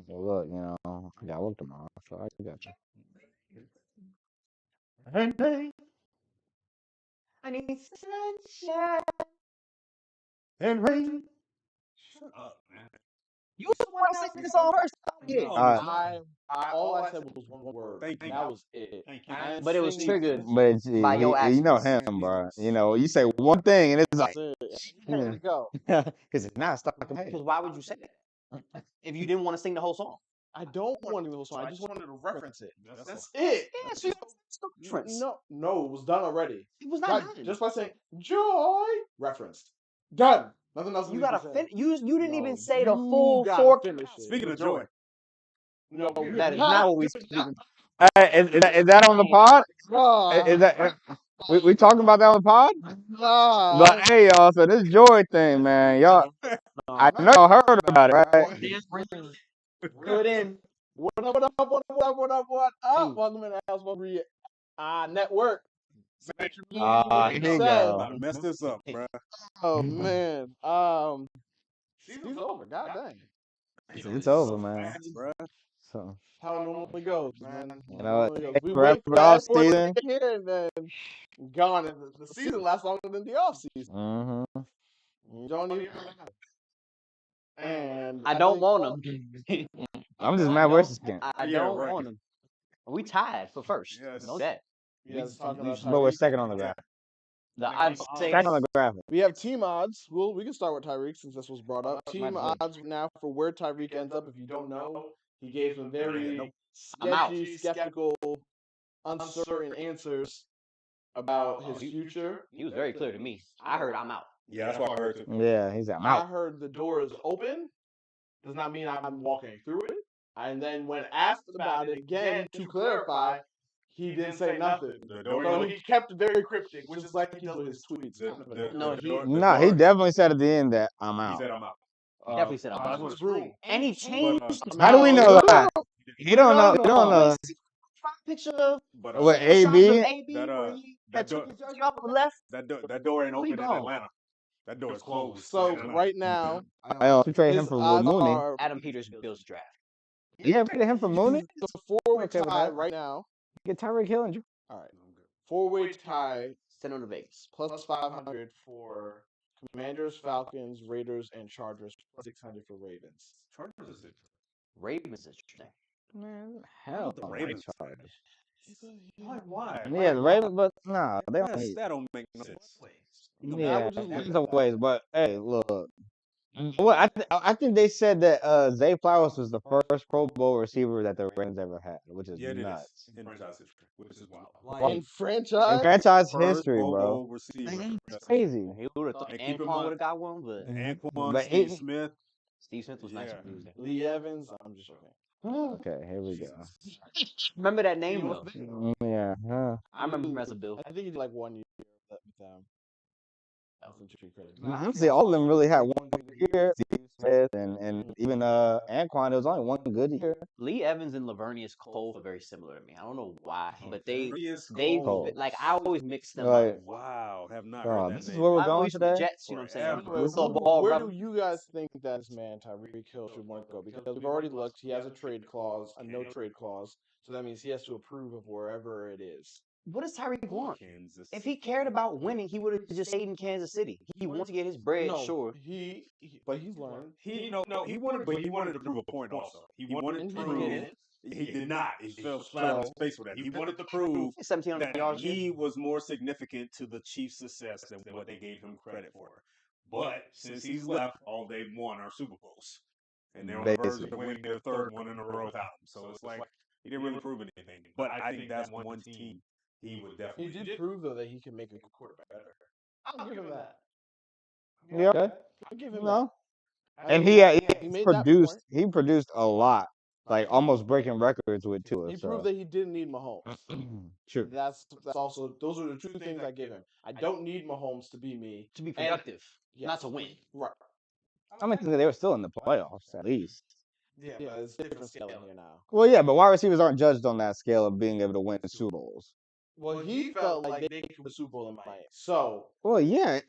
Well, look, I got work tomorrow, so I got you. Hey, hey, I need sunshine and rain. Shut up, man. You was the one that sang this song first. Yeah. No, All right. it's All I said was one word. Thank you. That was it. Thank you. I didn't But it was sing triggered But it's, by your you know actions. him, bro. You say one thing and it's like, That's it. Here we go. because it's not stuck in my Because head. why would you say that if you didn't want to sing the whole song? I don't want to do the whole song. I just wanted to reference it. That's That's it. Yeah, so it's no difference. No, it was done already. It was not done. Just by saying joy referenced. Done. Nothing else. You needs to gotta be said. finish. You didn't even say the You full gotta 4 finish it. Speaking of joy, No, That is not what we speaking. Hey, is that on the pod? Is Ah, that we talking about that on the pod? ah. But hey, y'all, so this joy thing, man, y'all, I know y'all heard about it, right? Dance reel it in. What up, what up, what up, what up, what up, what up? Hey. Welcome to the House Network. Here we Said. go. about to mess this up, bro. Oh man. Season's over. God dang. It's over, man. Fast, bro. So, How it normally goes, man. We forever wait for off that fourth season. here and then gone. And the season lasts longer than the off season. Mm-hmm. You don't even. And I don't want them. I'm just mad where's this game. I Yeah, don't right. want them. We tied for first. Yes. Know that. yeah, it's talking about But we're Tyreek. second on the graphic. I'm saying Second on the graphic. We have team odds. Well, we can start with Tyreek since this was brought up. Team odds now for where Tyreek ends up. If you don't know, he gave some very I'm out. sketchy, skeptical, uncertain answers about his future. He was very clear to me. I heard I'm out. Yeah, that's what I heard too. Yeah, he's I'm I out. heard the door is open. Does not mean I'm walking through it. And then when asked about it again to clarify, he didn't say nothing. The door So ain't he kept it very cryptic, which is like he does with his tweets. No, No, he definitely said at the end that I'm He out. said I'm out. He definitely said I'm That's out. what it's true. And he changed. How do we know that? He don't know. He don't know. Picture of But What, shots of AB? AB That, where he that had door- took his jersey off and left. that door ain't open in gone. Atlanta. That door is closed. So in Atlanta. right now, We traded him his for odds Mooney. are Adam Peters builds draft. Yeah, traded him for Mooney. it's a four-way Okay with tie that. right now. Get Tyreek Hill and All right, four-way tie Send him to Vegas. plus 500 for Commanders, Falcons, Raiders, and Chargers. Plus 600 for Ravens. Chargers is it? Ravens is interesting. man, hell, The Ravens. Chargers. Why? Yeah, the Ravens, but nah, they don't. That don't make no sense. Yeah, there's some ways, but hey, look. Well, I think they said that Zay Flowers was the first Pro Bowl receiver that the Ravens ever had, which is Yeah, it nuts. is in franchise history, which is wild. In In franchise, franchise First history, Pro bro. Bowl receiver. That's Crazy. He would have thought And keep in Anquan mind- would have got one, but Anquan, But Steve he- Smith. Steve Smith was nice Yeah. when he was there. Lee Evans. I'm just joking. Okay, here we go. Remember that name though? Yeah. I remember him as a Bill. I think he did like 1 year with them. Tree credit. Honestly, all of them really had one good year. Steve Smith and even Anquan, it was only one good year. Lee Evans and Lavernius Cole are very similar to me. I don't know why, but they Cole. like I always mix them Like, up. Wow, have not Oh, heard that this is name. where we're I'm going always today. Jets, you know what I'm saying? Forever. Little ball Where brother. do you guys think that this man Tyreek Hill should want to go? Because we've already looked. He has a trade clause, a no trade clause. So that means he has to approve of wherever it is. What does Tyreek want? Kansas. If he cared about winning, he would have just stayed in Kansas City. He wants to get his bread, No, sure. but he's learned. He wanted to prove a point also. He wanted And to he prove didn't. he did not. He fell flat on his face with that. He wanted to prove 1700 that yards. he was more significant to the Chiefs' success than what they gave him credit for. But since he's left, all they've won are Super Bowls. And they're on the verge of winning their third one in a row without him. So it's like he didn't really prove anything. But I think that's one team he would He definitely did prove though that he can make a quarterback better. I'll give him that. Yeah. Okay. I'll give him No. that. And he made that produced. point. He produced a lot, like almost breaking records with Tua. He So. proved that he didn't need Mahomes. True. That's also those are the two things I gave him. I don't need Mahomes to be me. To be productive, not Yes. to win. Right. I mean, they were still in the playoffs at least. Yeah, it's different scale here now. Well, yeah, but wide receivers aren't judged on that scale of being able to win Super Bowls. Well, he felt like they could win the Super Bowl in Miami. So Well, yeah,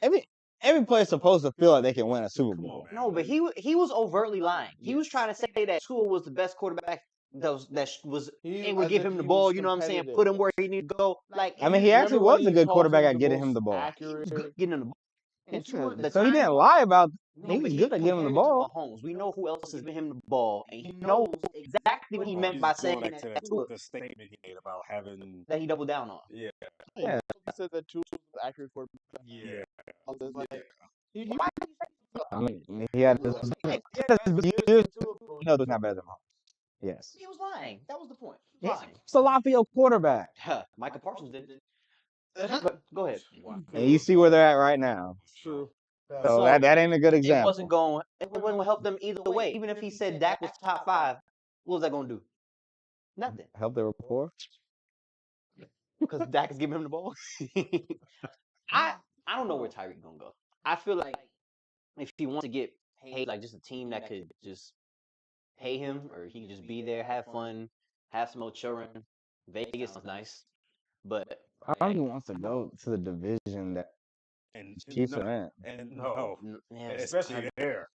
every player's supposed to feel like they can win a Super Come on, Bowl. man. No, but he was overtly lying. He was trying to say that Tua was the best quarterback and would give him the ball. You know what I'm saying? Put him where he needs to go. Like I mean, he actually was a good quarterback at getting him the ball. he was good at getting him the ball. And Tua, So he didn't lie about. No, He but was he good at giving him the ball. Mahomes. We know who else has given him the ball, and he knows exactly what he meant by saying back to that Tua, the statement he made about having. that he doubled down on. Yeah. Yeah. He said that Tua was accurate for. Yeah. I mean, he had his years. No, it's not better than Mahomes. Yes. He was lying. That was the point. Lying. It's a lot for your quarterback. Micah Parsons did. But go ahead. And you see where they're at right now. True. So that ain't a good example. It wasn't going to help them either way. Even if he said Dak was top 5, what was that going to do? Nothing. Help their rapport. Because Dak is giving him the ball. I don't know where Tyreek gonna go. I feel like if he wants to get paid, like just a team that could just pay him, or he could just be there, have fun, have some more children. Vegas is nice, but I don't think he wants to go to the division that Chiefs are in. And no, yeah, especially there.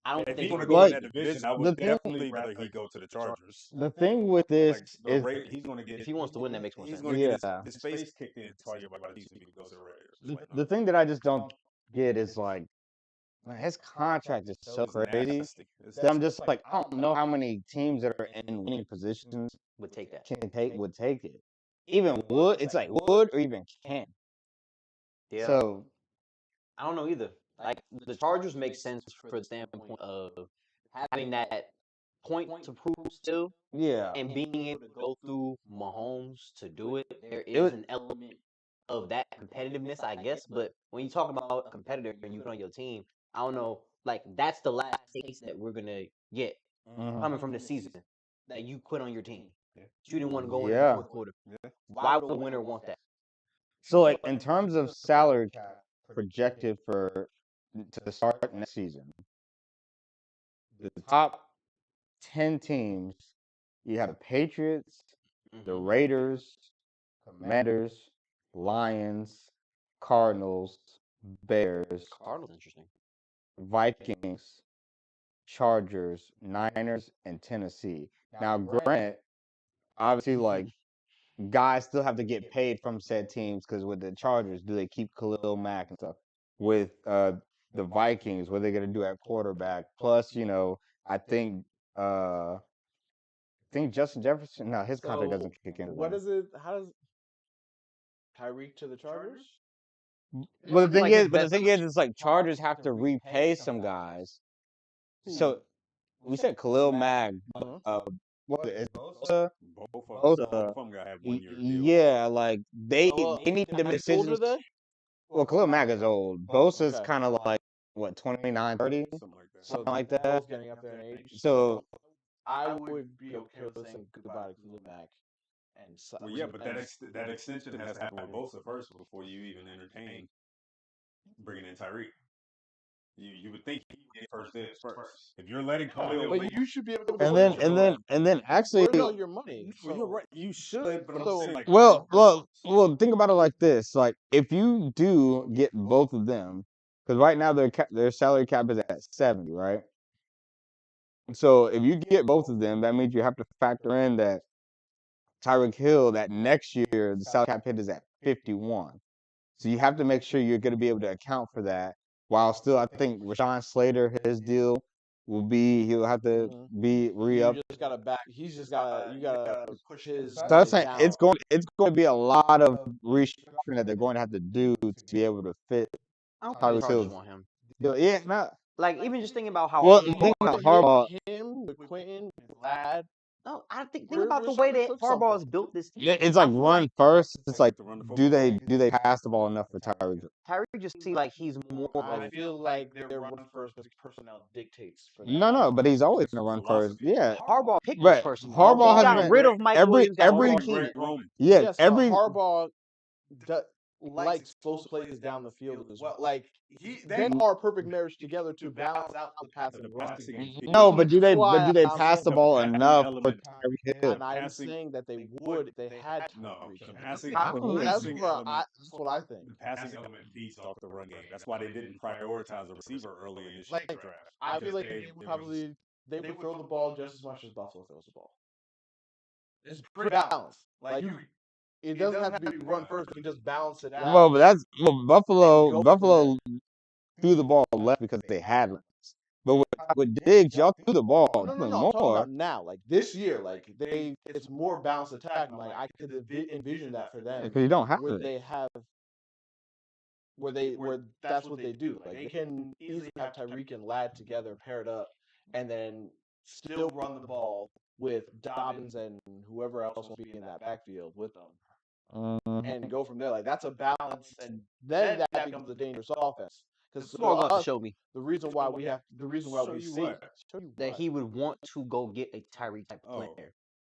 I don't If think he's going to go in that division, I would definitely rather he go to the Chargers. The thing with this is, he's going to get. If he wants to win, that makes more sense. He's going to get his face kicked in twice by the Chiefs if he goes to the Raiders. the thing that I just don't get is like, man, his contract is so crazy. That I'm just like, I don't know how many teams that are in winning positions would take that. Would take it. Even would, it's like would or even can. Yeah. So I don't know either. Like the Chargers make sense for the standpoint of having that point to prove still. Yeah. And being able to go through Mahomes to do it. There is an element of that competitiveness, I guess. But when you talk about a competitor and you put on your team, I don't know. Like that's the last taste that we're gonna get coming from the season that you put on your team. You didn't want to go in the fourth quarter. Why would the winner want that? So like in terms of salary cap projected to start next season, the top 10 teams, you have the Patriots, the Raiders, Commanders, Lions, Cardinals, Bears, Cardinals interesting. Vikings, Chargers, Niners, and Tennessee. Now, granted, obviously, like, guys still have to get paid from said teams because with the Chargers, do they keep Khalil Mack and stuff? With the Vikings, what are they going to do at quarterback? Plus, you know, I think Justin Jefferson, no, his contract doesn't kick in. What is it? How does Tyreek to the Chargers? Well, the thing is, it's like Chargers have to repay some guys. So we said Khalil Mack. What is Bosa? Both of them got have 1 year deal. Yeah, like they need to make decisions. Old are they? Well, Khalil Mack is old. Bosa's kind of like what 29, 30, something like that. Both getting up there in age. So I would be okay with saying goodbye to Khalil Mack. Well, yeah, but that extension has to happen with Bosa first before you even entertain bringing in Tyreek. You would think he would get first dibs first. If you're letting Khalil, but you should be able to. And then actually, your money. Well, you're right. You should, but I'm saying like. Well, think about it like this: like if you do get both of them, because right now their salary cap is at 70, right? So if you get both of them, that means you have to factor in that Tyreek Hill that next year the salary cap hit is at 51. So you have to make sure you're going to be able to account for that. While still, I think Rashawn Slater, his deal he'll have to be re-up. You just gotta you gotta push his. So I'm saying it's going to be a lot of restructuring that they're going to have to do to be able to fit Tyreek Hill. Want him. Yeah, not like even just thinking about how. Well, think about Harbaugh. Him with Quentin, with Ladd. No, I think about the way that Harbaugh has built this team. Yeah, it's like run first. It's like do they pass the ball enough for Tyreek? Tyreek just seems like he's more. I feel like their run first personnel dictates for that. No, but he's always gonna run first. Yeah, Harbaugh picked right. this person. Harbaugh has got been rid of Mike Williams. every Keenan. yeah, every Harbaugh. likes explosive plays down the field as well. Like they are a perfect marriage together to balance out the passing run. No, but do they I'm pass the saying- ball passing enough for element- Tyreek Hill? And I'm passing- saying that they would if they had No, Tyreek. the Hill. passing I don't know. That's element. what I think. The passing element feeds off the run game. That's why they didn't prioritize a receiver early in this Like, draft. I feel because like they would throw the ball just as much as Buffalo throws the ball. It's pretty balanced. Like it doesn't have to be run first. You can just balance it out. Well, but Buffalo And go from threw the ball left because they had less. But with Diggs, y'all threw the ball No, even I'm talking more. about now. Like this year, like it's more balanced attack. And like I could envision that for them. Because you don't have where it. they have where that's what they do. Like they can easily have Tyreek and Ladd together paired up, and then still run the ball with Dobbins and whoever else will be in that backfield with them, and go from there. Like that's a balance, and then that becomes a dangerous offense. Because Small wants to show me the reason why we see that he would want to go get a Tyreek type Oh. player.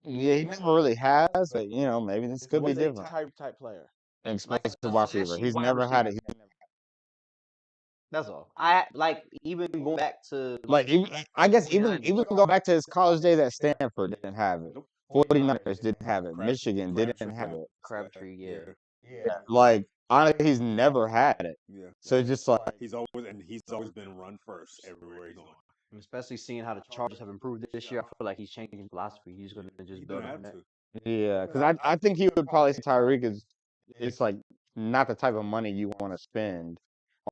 Yeah, he never really has, but maybe this could be different. Tyreek type player. Explosive wide receiver. He's never had it. That's all. I like even going back to I guess even go back to his college days at Stanford, didn't have it. 49ers didn't have it. Michigan didn't have it. Crabtree, yeah. Like honestly, he's never had it. Yeah. So it's just like He's always been run first everywhere he's going. Especially seeing how the Chargers have improved this year, I feel like he's changing philosophy. He's gonna just build on that. yeah, because I think he would probably say Tyreek is it's like not the type of money you want to spend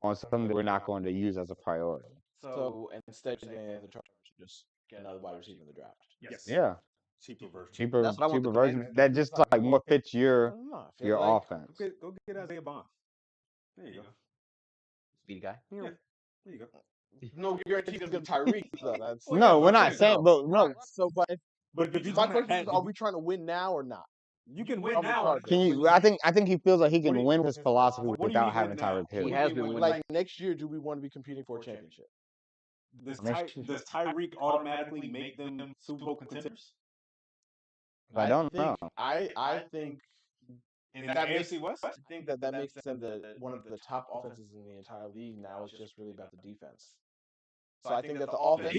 on something that we're not going to use as a priority. So instead, the Chargers just get another wide receiver in the draft. Yes. Yeah, Cheaper version. cheaper That's what I want the version that just like more fits your offense. Go get Isaiah Bond. There you go. Speedy guy. Yeah. There you go. No guarantee he's gonna Tyreek though. That's No, we're not saying, but no. so. But if my question is, are we trying to win now or not? You can win From the now. Chargers. Can you? I think he feels like he can win his philosophy what do you without mean having win now? Tyreek Hill. He has been winning. Like next year, do we want to be competing for a championship? Does Tyreek automatically make them Super Bowl contenders? I don't know. I think In the that AFC West? I think that makes them one of the top offenses in the entire league. Now it's just really about the defense. So I think that the offense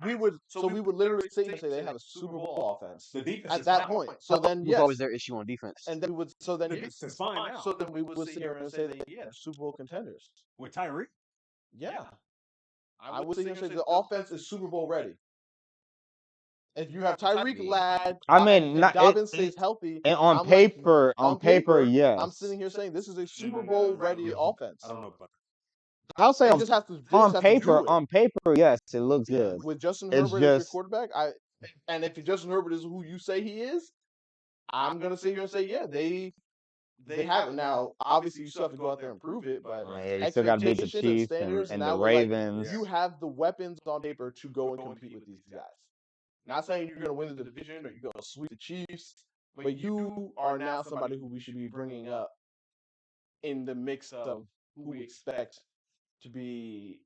we would literally sit here and say they have a Super Bowl offense The defense at is that fine. point. So then What's yes, always their issue on defense? and then we would The defense is fine now. so then we would sit here and say that Super Bowl contenders. With Tyreek? Yeah. I would sit here and say the offense is Super Bowl ready. If you have Tyreek, Ladd, I mean, and Dobbins stays healthy, and on I'm like, paper, yes. I'm sitting here saying this is a Super Bowl ready offense. I don't know about that. I'll say They just have to on do paper, it. yes, it looks good. With Justin It's Herbert as your just- quarterback, and if Justin Herbert is who you say he is, I'm gonna sit here and say, yeah, they have it. Now, obviously, you still have to go out there and prove it, but Yeah, you still got to beat the expectations Chiefs standards, and now the we're like, Ravens. you have the weapons on paper to go and compete with these guys. Not saying you're gonna win the division or you're gonna sweep the Chiefs, but you are now somebody who we should be bringing up in the mix of who we expect to be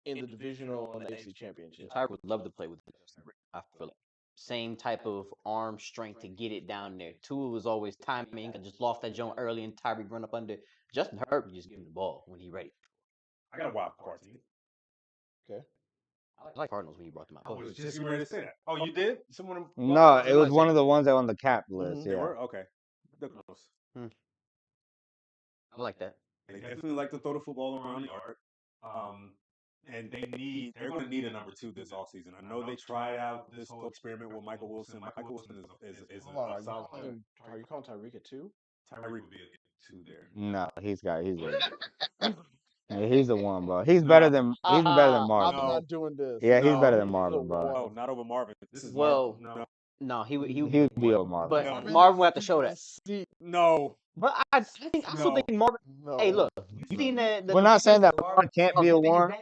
in the divisional and the AFC championship. Tyreek would love to play with Justin Herbert. I feel like same type of arm strength to get it down there. Tua is always timing. I just lost that joint early and Tyreek run up under. Justin Herbert just give him the ball when he's ready. I got a wild card team. Okay. I like Cardinals when you brought them out. I was just ready to say that. Oh, you did? Someone? No, it was one of the ones that on the cap list. Mhm. They Yeah. were? Okay. They're close. I like that. They definitely like to throw the football around the yard. And they're going to need a number 2 this offseason. I know they tried out this whole experiment with Michael Wilson. Michael Wilson is Hold on, a solid player. are you calling Tyreek a 2? Tyreek would be a 2 there. No, he's yeah, he's the one, bro. He's better than Marvin. I'm not doing this. Yeah, he's No, better than he's Marvin, the bro. one. No, not over Marvin. This is Well, Marvin. No, he would. He would be over Marvin. But No. Marvin would have to show that. No. But I still think Marvin. No. Hey, look, you seen that? We're not saying that Marvin can't be a one.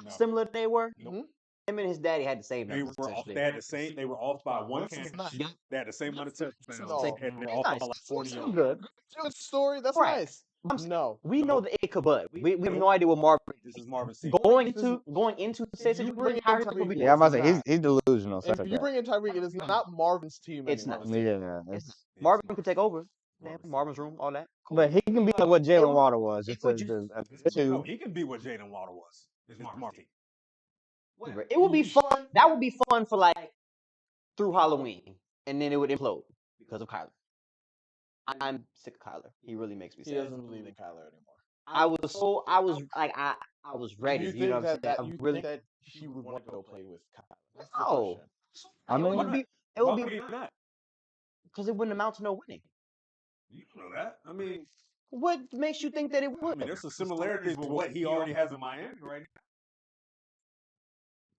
No. Similar to they were. Nope. Him and his daddy had the same They numbers. were off. essentially. They had the same. They were off by one This is catch. not- They had the same amount of touchdowns. No. And they're That's off by nice. like 40 That's yards. good. Good story. That's Right. nice. I'm No. We know the it could, but we have no idea what Marvin This is Marvin's team. going into the state You situation. bring in Tyreek Tyreek will be Hill. Yeah, I'm about to It's say not. he's delusional. And Stuff if like you that. bring in Tyreek, it is not Marvin's team It's anymore. not. Yeah, Marvin could take over. Marvin's room, all that. But he can be like what Jalen Water was. Just would a two. No, he can be what Jaden Water was. It's Martin. It would be fun. That would be fun for like through Halloween, and then it would implode because of Kyler. I'm sick of Kyler. He really makes me He sad. doesn't believe in Kyler anymore. I was ready. Do you know think what I'm that saying? you think that he would want to go play with Kyler? That's the No. question. I mean, it would Why be would he not? because it wouldn't amount to no winning. You don't know that. I mean, What makes you think that it I would? mean, there's some similarities with what he already has in Miami right now.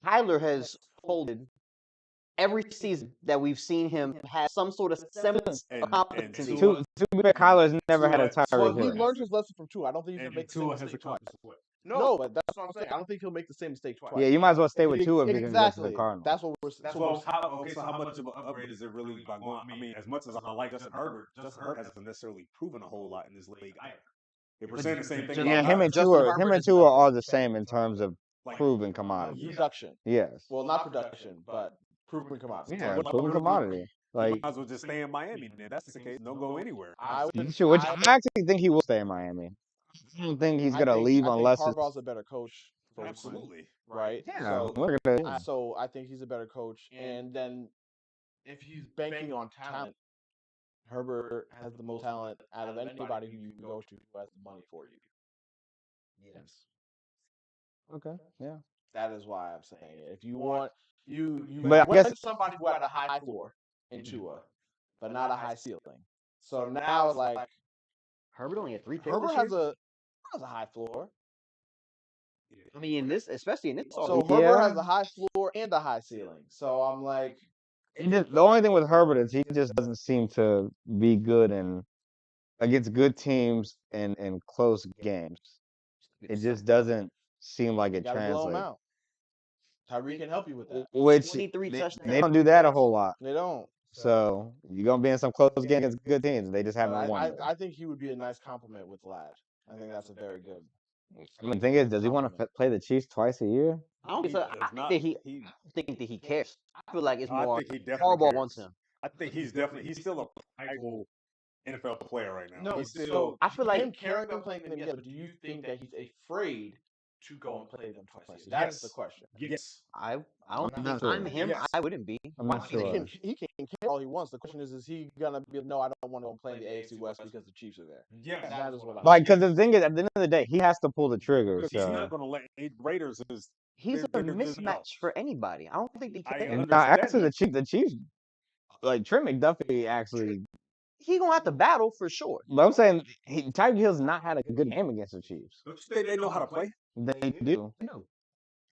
Kyler has folded every season that we've seen him have some sort of semblance of competency. to be fair, Kyler's never had a Tua- Tyreek He Hill. learned his lesson from Tua. I don't think he's And gonna make the same Tua has mistake twice. accomplished what? No, but that's what I'm saying. I don't think he'll make the same mistake twice. Yeah, you might as well stay with Tua if you're going to go to Exactly. the Cardinals. That's what we're. So how much of an upgrade is it really by going? I mean, as much as I like Justin Herbert hasn't necessarily proven a whole lot in this league either. If we're saying the same thing, Yeah, about him and Kyler, Tua are the same in terms of proven commodities. production. Yes. Well, not production, but proven commodity. Yeah, proven commodity. you Like, might as well just stay in Miami. Then if that's the case, don't go anywhere. I actually think he will stay in Miami. I don't think he's gonna leave unless it's. Harbaugh's a better coach. Absolutely. Right. Yeah, we're gonna. So I think he's a better coach, and then if he's banking on talent, Herbert has the most talent out of anybody who you can go to who has the money for you. Yes. Okay. Yeah. That is why I'm saying it. If you want you But I went guess- somebody who had a high floor in Tua, but not a high ceiling. So now it's like Herbert only had 3 picks. Herbert has a high floor. I mean, especially in this. So Herbert has a high floor and a high ceiling. So I'm like, The only thing with Herbert is he just doesn't seem to be good against good teams and close games. It just doesn't seem like it you gotta blow him translates. out. Tyreek can help you with that. Which 23 touchdowns. they don't do that a whole lot. They don't. So you're gonna be in some close games against good teams. They just haven't won. I think he would be a nice compliment with Lad. I think that's a very good. I mean, the thing is, does he want to play the Chiefs twice a year? I don't think so. I think that he cares. I feel like it's I more think he definitely Harbaugh cares. wants him. I think he's still a prideful NFL player right now. No, He's so still, I feel like him carrying them, playing them together. Do you think that he's afraid to go and play them twice? That's the question. yes. I don't I'm think not sure. I'm him. Yes. I wouldn't be. I'm not He sure. can care all he wants. The question is he gonna be? No, I don't want to go play in the AFC West because the Chiefs are there. Yes. That is what I'm. Like, because the thing is, at the end of the day, he has to pull the trigger. He's So. not going to let Raiders is. He's a they're just mismatch no. for anybody. I don't think he I cares. And understand actually, that. the Chiefs, like Trent McDuffie, actually. He gonna have to battle for sure. But I'm saying Tyreek Hill's not had a good game against the Chiefs. Don't you think they know how to play? They do.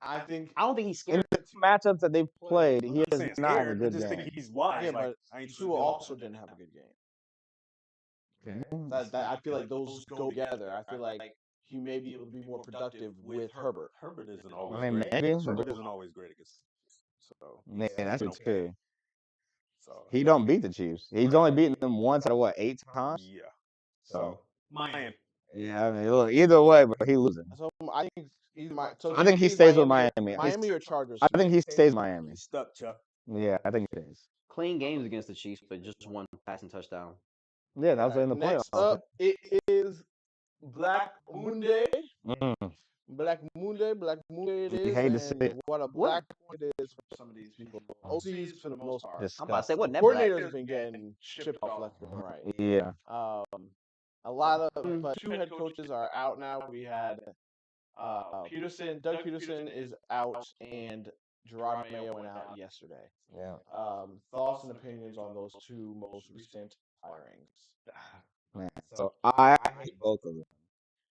I think. I don't think he's In scared. the two matchups that they've played, he I'm has saying not had a scared. I good just game. think he's wise. Yeah, like, but I ain't Tua also didn't have a good game. I feel like those go together. I feel like he may be able to be more productive with Herbert. Herbert isn't always I mean, great. maybe. Herbert isn't always great against. So Man, that's been true too. So He don't beat the Chiefs. He's only beaten them once out of 8 times. yeah. So Miami. yeah, I mean, look, either way, but he losing. So I think I think he stays with Miami. Miami or Chargers. I think he stays with Miami. He's stuck, Chuck. Yeah, I think he is. Clean games against the Chiefs, but just one passing touchdown. Yeah, that was in the Next playoffs. up, it is Black Monday. Mm. Black Monday it You is. hate to and see it. what a black it is for some of these people. OCs for the most part. I'm about to say, what that Coordinators have been getting shipped off left and right. Yeah. A lot of but 2 head coaches are out now. We had Doug Peterson is out, and Gerard Mayo went out yesterday. Yeah. Thoughts and opinions on those 2 most recent firings? Man. So I hate both of them.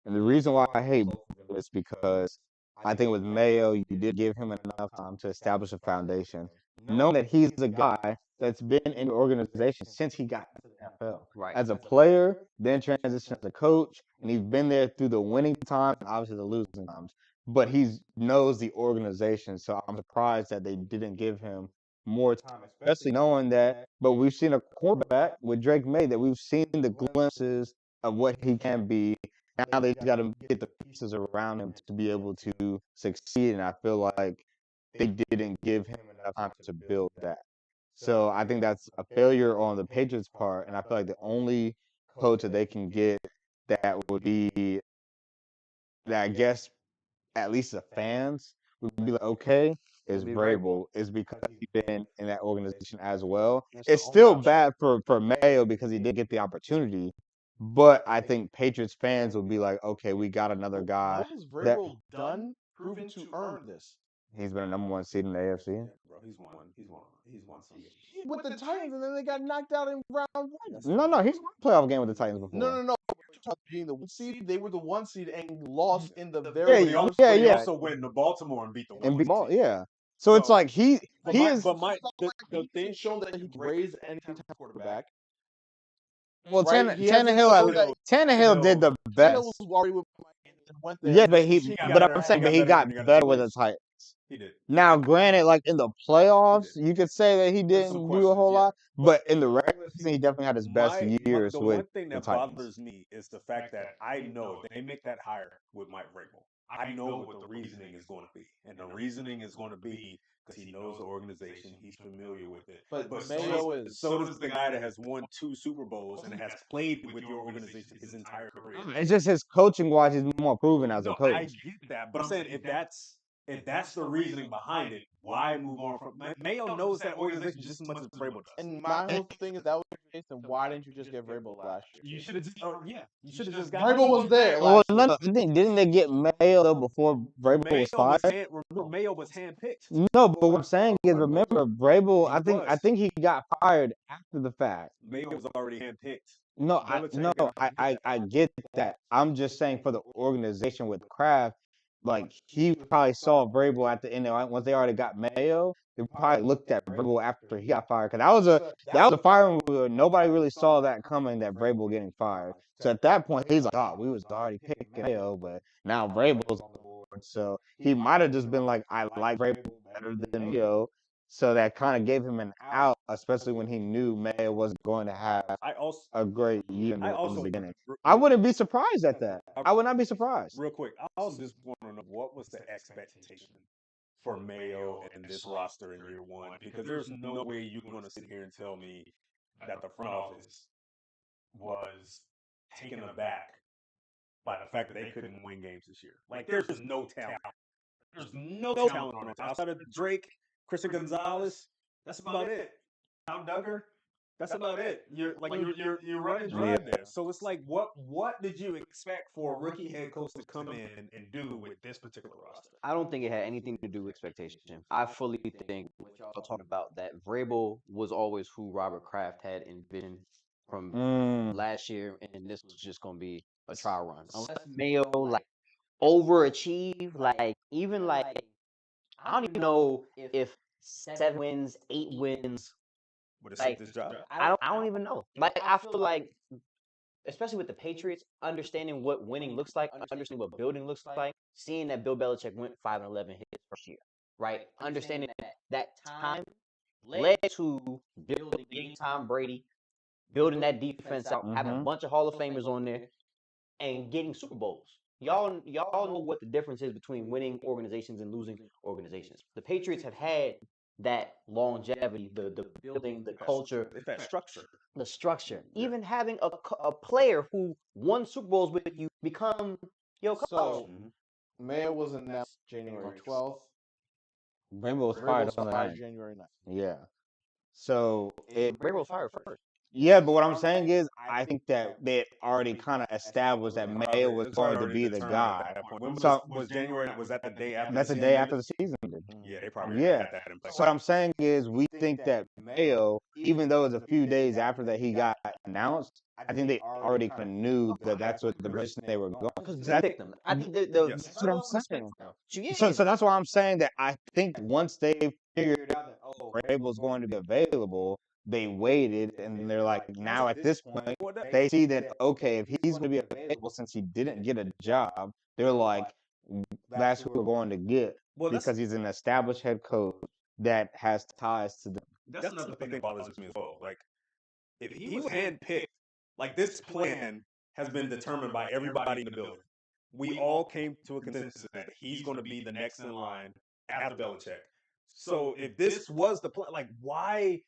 And the reason why I hate both of them is because I think with Mayo, you did give him enough time to establish a foundation, knowing that he's a guy that's been in the organization since he got to the NFL. Right. As a player, then transitioned as a coach, and he's been there through the winning times and obviously the losing times. But he knows the organization, so I'm surprised that they didn't give him more time, especially knowing that. But we've seen a quarterback with Drake May that we've seen the glimpses of what he can be. Now they got to get the pieces around him to be able to succeed, and I feel like they didn't give him enough time to build that. So I think that's a failure on the Patriots' part, and I feel like the only coach that they can get that would be that I guess at least the fans would be like, okay, is Vrabel is because he's been in that organization as well. It's still bad for Mayo because he did get the opportunity, but I think Patriots fans will be like, okay, we got another guy Why is that Vrabel done proving to earn this? he's been a #1 seed in the AFC. Yeah, bro, he's won some games. With the Titans, and then they got knocked out in round one. No, he's won a playoff game with the Titans before. No. Being the 1 seed, they were the 1 seed and lost in the Yeah, very yeah, first. yeah, He yeah. also went to Baltimore and beat the And one seed. yeah. So it's like he is. But the thing He's shown that he can raise any type of quarterback. Well, Right? He hasn't shown that Tannehill did the Tannehill best. was already with and went there. Yeah, and but he but I'm saying, but he got better with the Titans. He did. Now, granted, like in the playoffs, you could say that he didn't do a whole lot, but in the regular season, he definitely had his best years The with one thing the that Titans. bothers me is the fact that I know if they make that hire with Mike Vrabel, I know what the reasoning is going to be, and the reasoning is going to be because he knows the organization, he's familiar with it. But Mayo so does the guy that has won 2 Super Bowls and has played with your organization his entire career. It's just his coaching wise, he's more proven as a No, coach. I get that, but I'm saying if that's the reasoning behind it, why move on from Mayo knows that organization just as much as Vrabel does. And my whole thing is that was the case. Then why didn't you just get Vrabel last year? You should have just you should have just got Vrabel was there Well, last no, year. didn't they get Mayo though before Vrabel was fired? Remember, Mayo was handpicked. No, but what I'm saying is, remember Vrabel? He I think he got fired after the fact. Mayo was already handpicked. No, Belichick I get that. I'm just saying for the organization with Kraft, like he probably saw Vrabel at the end. Once they already got Mayo, they probably looked at Vrabel after he got fired. Because that was a firing where nobody really saw that coming, that Vrabel getting fired. So at that point, he's like, oh, we was already picking Mayo, but now Vrabel's on the board. So he might have just been like, I like Vrabel better than Mayo. So that kind of gave him an out, especially when he knew Mayo was going to have a great year in the beginning. I wouldn't be surprised at that. I would not be surprised. Real quick, I also just want to know what was the expectation for Mayo and this roster in year one? Because there's no way you're going to sit here and tell me that the front office was taken aback by the fact that they couldn't win games this year. Like, there's no talent. There's no talent on it. Outside of Drake, Christian Gonzalez, that's about it. Al Duggar, that's about it. You're running dry there. So it's like, what did you expect for a rookie head coach to come in and do with this particular roster? I don't think it had anything to do with expectation. I fully think what y'all are talking about, that Vrabel was always who Robert Kraft had envisioned from last year, and this was just going to be a trial run. Unless Mayo like overachieve, like even like I don't even know if 7 wins, 8 wins. Would it Like, suit this job? I don't even know. Like I feel like, especially with the Patriots, understanding what winning looks like, understanding what building looks like, seeing that Bill Belichick went 5-11 his first year, right? Understanding that time led to building Tom Brady, building that defense out, having a bunch of Hall of Famers on there, and getting Super Bowls. Y'all know what the difference is between winning organizations and losing organizations. The Patriots have had that longevity, the building, the culture, That structure. the structure. Even having a player who won Super Bowls with you become your coach. So Mayo was announced January 12th. Vrabel was fired on the 9th. January 9th. Yeah. So Vrabel was fired first. yeah, but what I'm saying is, I think that they already kind of established that Mayo was going to be the guy. So was January? Was that the day after? That's the day after the season ended. Yeah, they probably Yeah. had that in place. So what I'm saying is, we think that Mayo, even though it was a few days after that he got announced, I think they already kind of knew that that's what the direction they were going. Because they picked them. I think the Yes. That's what I'm saying. Yeah. So that's why I'm saying that I think once they figured out that Vrabel's going to be available, they waited, and they're like, now at this point, they see that, okay, if he's going to be available since he didn't get a job, they're like, that's who we're going to get, because he's an established head coach that has ties to them. That's another thing that bothers me as well. Like, if he was handpicked, like, this plan has been determined by everybody in the building. We all came to a consensus that he's going to be the next in line after Belichick. So if this was the plan, like, why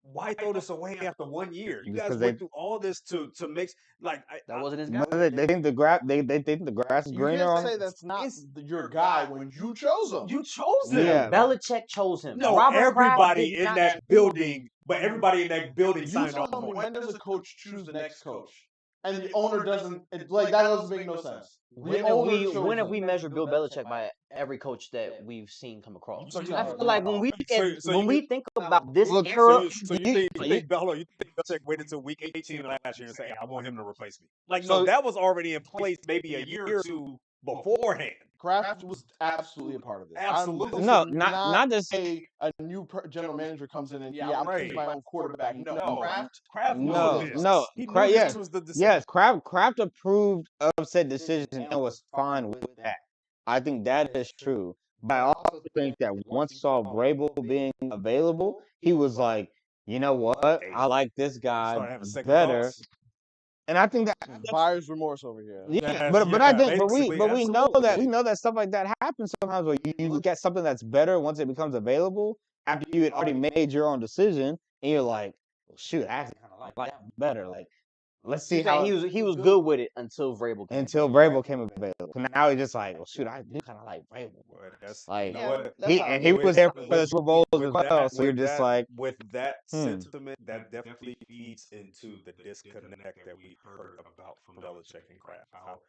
why throw this away after 1 year? You Just guys 'cause went through all this to mix like That wasn't his But guy. they think the grass they think the grass is You greener can't on say that's not your guy when you chose him. you chose him. Yeah. Belichick chose him. No, Robert Kraft everybody did in not that choose building, but everybody in that building You signed tell off me on when it. does a coach choose the next coach, and the owner doesn't? Like that doesn't make no sense. When have we measured Bill Belichick by every coach that we've seen come across? So you- I feel like when we so when you- we think about this Look, era, So you think Belichick waited until week 18 last year and say, hey, I want him to replace me? Like, no, So- that was already in place maybe a year or two beforehand. Kraft was absolutely a part of this. Absolutely. No, not just a new general manager comes in and I'm gonna choose my own quarterback. No, Kraft knew no, this. no. He knew Kraft, this yes, was the decision. yes. Kraft approved of said decision and was fine with that. I think that is true. But I also think that once he saw Vrabel being available, he was like, you know what? I like this guy Started having second better. thoughts. And I think that buyer's remorse over here. yeah, but I think basically, we know that absolutely. stuff like that happens sometimes where you look at something that's better once it becomes available after you had already made your own decision and you're like, well, shoot, I actually kind of like that better. Like, let's see how he was good with it until Vrabel came. until Vrabel came available. So now he's just like, well, shoot, I do kind of like Vrabel. Well, that's Like, you know what? That's how I he feel. was there for the Super Bowls as With well. that- So you're with just that- like, with that sentiment, that definitely feeds into the disconnect that we heard about from Belichick and Kraft. How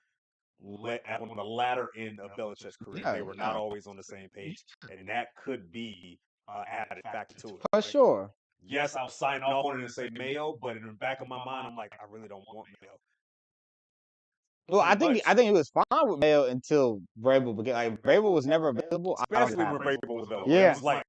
on the latter end of Belichick's career, Yeah, they were not yeah. always on the same page, and that could be added factor to it. for Like, sure. yes, I'll sign off on it and say Mayo, but in the back of my mind, I'm like, I really don't want Mayo. Well, I Pretty think much. he was fine with Mayo until Vrabel began. Like Vrabel was never available. I don't Especially when have it. Vrabel was available. Yeah. It was like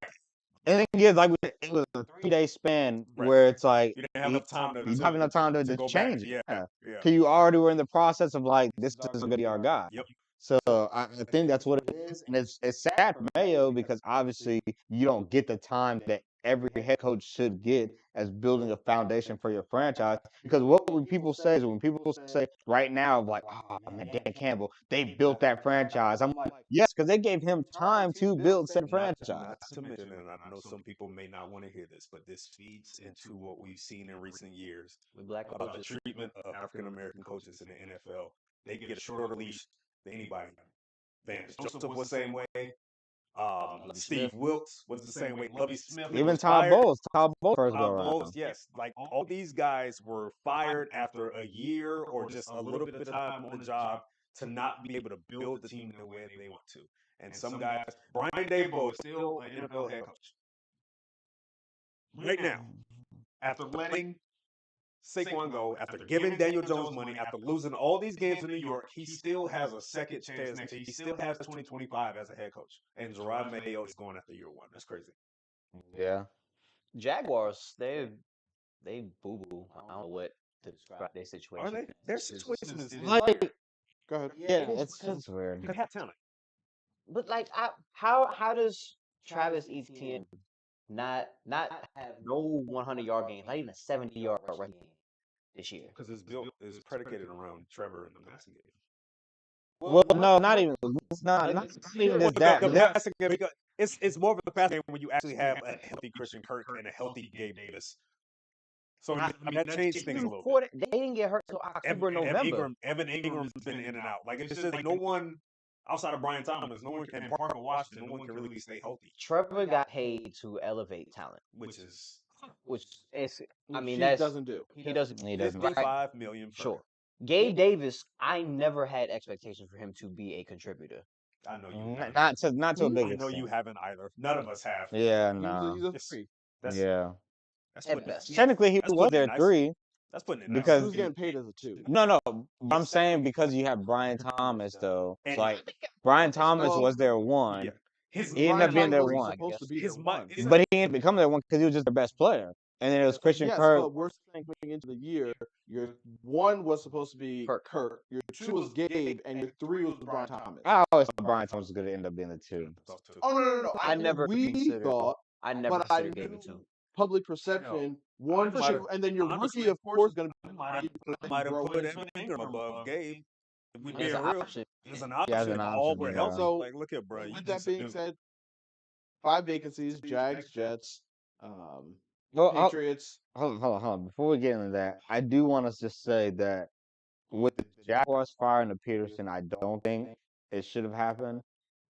And the thing is, like, it was a 3-day span Right. where it's like you didn't have enough time to you don't have enough time to go change back. it. Yeah. Because you already were in the process of like, this is going to be our guy. Yep. So I think that's what it is, and it's sad for Mayo because obviously you don't get the time that every head coach should get as building a foundation for your franchise. Because what when people say is when people say right now like, oh man, Dan Campbell, they built that franchise. I'm like, yes, because they gave him time to build said franchise. Not to mention, and I know some people may not want to hear this, but this feeds into what we've seen in recent years With black about the coaches. treatment of African American coaches in the NFL. They get a shorter leash than anybody. Vance Joseph was the same way. Steve Smith. Wilkes was the same way. Lovie Smith Even was Todd fired. Bowles first go Todd around. Bowles, yes. Like all these guys were fired after a year or just a little bit of time on the job to not be able to build the team the way they want to. And some guys, Brian Daboll is still an NFL head coach. Right now, after letting Saquon go, after giving Daniel Jones money, after losing all these games in New York, he still has a second chance. He still has 2025 as a head coach. And Gerard Mayo is going after year one. That's crazy. Yeah. Jaguars, they boo boo. I don't know what to describe their situation. Are they? Their situation is Like, Go ahead. yeah, it's weird. they have talent. But like, how does Travis Etienne not have no 100-yard game, not even a 70-yard rushing game this year? Because it's built is predicated around Trevor and the passing game. Well, no, not even. It's not even Well, just that. the That- passing game, because it's more of the passing game when you actually have a healthy Christian Kirk and a healthy Gabe Davis. So I mean, that changed things a little bit. They didn't get hurt till October, November. Evan Ingram's been in and out. Like it's just like no one outside of Brian Thomas, no one and Parker Washington, no one can really stay healthy. Trevor got paid to elevate talent, Which is which is, I mean, He that's doesn't do. he doesn't. He doesn't. Right. $55 million. Per Sure. Gabe Davis, I never had expectations for him to be a contributor. I know you. haven't. Not to a big I know you extent. haven't either. None of us have. Yeah, He's no. a free. That's Yeah. that's At putting best. Technically, he that's was putting it there nice. 3. That's putting it He Because- was getting paid as a 2. No. But I'm saying because you have Brian Thomas though. And- It's like Brian Thomas Well, was their 1. Yeah. His He ended up being their Thomas was 1. supposed to be His their mi- 1. his- But he didn't become their 1 because he was just their best player. And then it was Christian Yes, Kirk. but we're saying coming into the year, your 1 was supposed to be Kirk, your 2 was Gabe, and your 3 was Brian Thomas. I always thought Brian Thomas was going to end up being the 2. Oh no! I never We considered- thought I never But I considered Gabe knew- a 2. public perception 1 For should, sure. and then your Honestly, rookie, of course, is going to I might have put Evan Ingram above Gabe. If we As being an real, option. as an Yeah, option, as an all option, we're yeah. healthy. So, Like, look here, bro. With that being said, 5 vacancies: Jags, Jets, Patriots. Hold on. Before we get into that, I do want to just say that with the Jaguars firing the Peterson, I don't think it should have happened.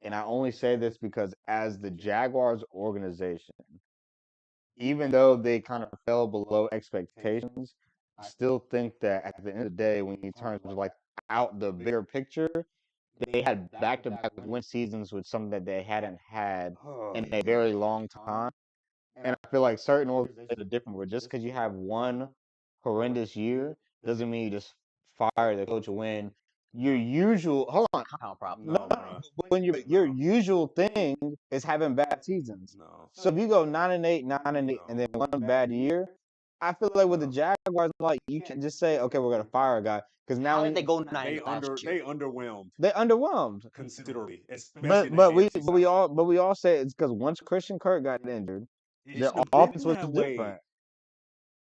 And I only say this because as the Jaguars organization, even though they kind of fell below expectations, I still think that at the end of the day, when you turn like out the bigger picture, they had back-to-back win seasons with something that they hadn't had in a very long time. And I feel like certain organizations are different. Where just because you have one horrendous year doesn't mean you just fire the coach and win. Your usual No, bro. when your usual thing is having bad seasons. No. So if you go 9-8, 9-8, and then one bad year, I feel like with the Jaguars, like you can't just say, okay, we're gonna fire a guy because now How did they go They 9 last year? they underwhelmed they underwhelmed. considerably, especially in But the AFC we all say it's because once Christian Kirk got injured, It the should've been offense was that way. different.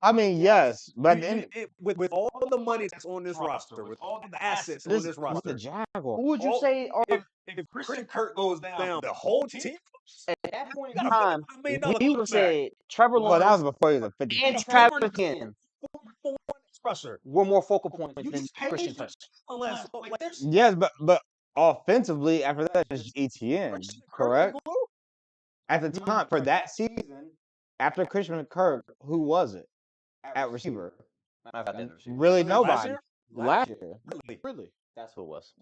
I mean, yes, but then With all the money that's on this roster, with all the assets on this with the roster, Jaguars. Who would you say are if Christian Kirk goes down, the whole team at that point in got a time? $55 million We would contract. say Trevor Well, that was Lawrence before he was a 50. and Travis Etienne for one rusher. were more focal points You than just paid Christian Kirk. unless like there's Yes, but offensively after that it's ETN, Christian Kirk correct? is glue. At the time for that season, after Christian Kirk, who was it at receiver? I've got that. Really Last nobody. year? Last year. Really? That's who it was.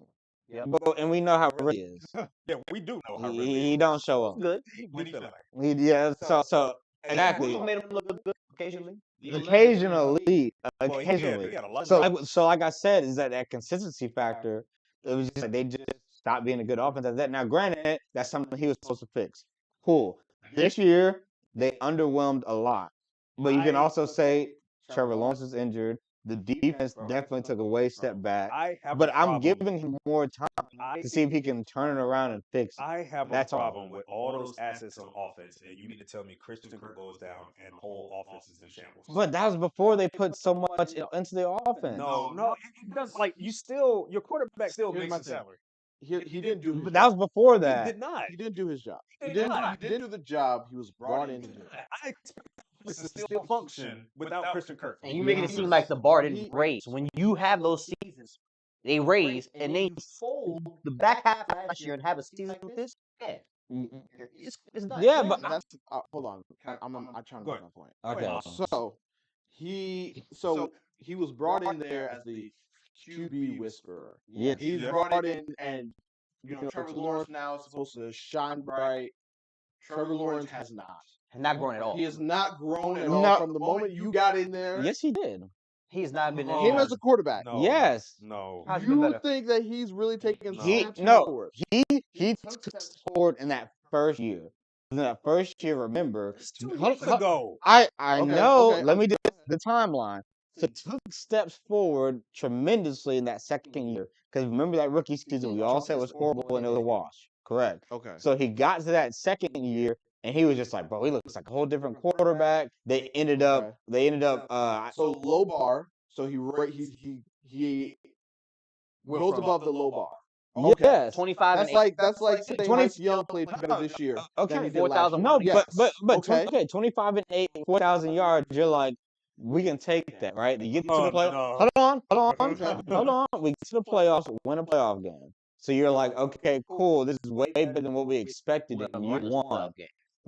But, and we know how really is. Yeah, we do know how really He don't show up. Good. when he feel like. So exactly. Who made him look good occasionally? Occasionally. Well, he had a lot of So like I said, is that consistency factor? It was just like they just stopped being a good offense at that. Now, granted, that's something he was supposed to fix. Cool. This year they underwhelmed a lot, but you can also say Trevor Lawrence is injured. The defense definitely took a way step back. But I'm giving him more time to see if he can turn it around and fix it. I have That's a all. problem with all those assets on offense, and you mean to tell me Christian Kirk goes down and the whole offense is in shambles? But that was before they put so much into the offense. No, it doesn't. Like your quarterback still Here's makes my a thing. salary. He didn't do his But job. that was before He that. did not. He didn't do his job. He He did didn't, not. he didn't do the job he was brought in to do. I expect this to still function without Christian Kirk. And you making it seem like the bar didn't raise. When you have those seasons, they raise, and then you fold the back half last year and have a season like this. Yeah, it's done. Yeah, but That's hold on. I'm trying to Go make ahead. my point. okay. So he was brought in there as the QB whisperer. Yes. He's brought in, and Trevor Lawrence now is supposed to shine bright. Trevor Lawrence has not. Not growing at all. He has not grown at all No. from the moment you got in there. Yes, he did. He's not been. Oh, Him as a quarterback. No, Yes. No. How's he been You better? think that he's really taking He- steps no. forward? He took steps forward in that first year. In that first year, remember, It's 2 years ago. I Okay, know. okay, Let me do the timeline. So took steps forward tremendously in that second year. Because remember that rookie season we all said was horrible and it was a wash. Correct. Okay. So he got to that second year and he was just like, bro, he looks like a whole different quarterback. They ended up. So low bar. So he goes above the low bar. Okay. Yes. 25 That's and like saying 20 Bryce Young played better this year than he did last 4,000 year. No, Yes. but Okay. 25 and 8, 4,000 yards. You're like, we can take that, right? You get to the play. No. Hold on. Okay. Hold on. We get to the playoffs, win a playoff game. So you're like, okay, cool. This is way better than what we expected in year one.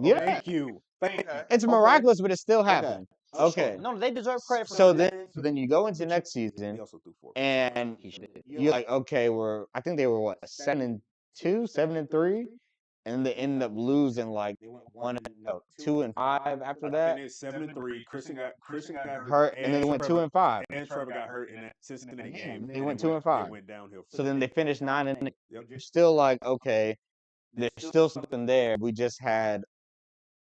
Yeah, Thank you. it's miraculous, but it still happened. Okay. No, they deserve credit for So that. then you go into next season, He also threw 4. and He should. you're like, okay, I think they were what, 7-2, 7-3, and they ended up losing like 2-5 after I that. think it's 7-3. Christian got Hurt, and then they went 2-5. And Trevor got hurt in that Cincinnati game. They and went it 2-5. It went downhill. So then they finished 9-8. Yep. You're still like, okay, there's still something there. We just had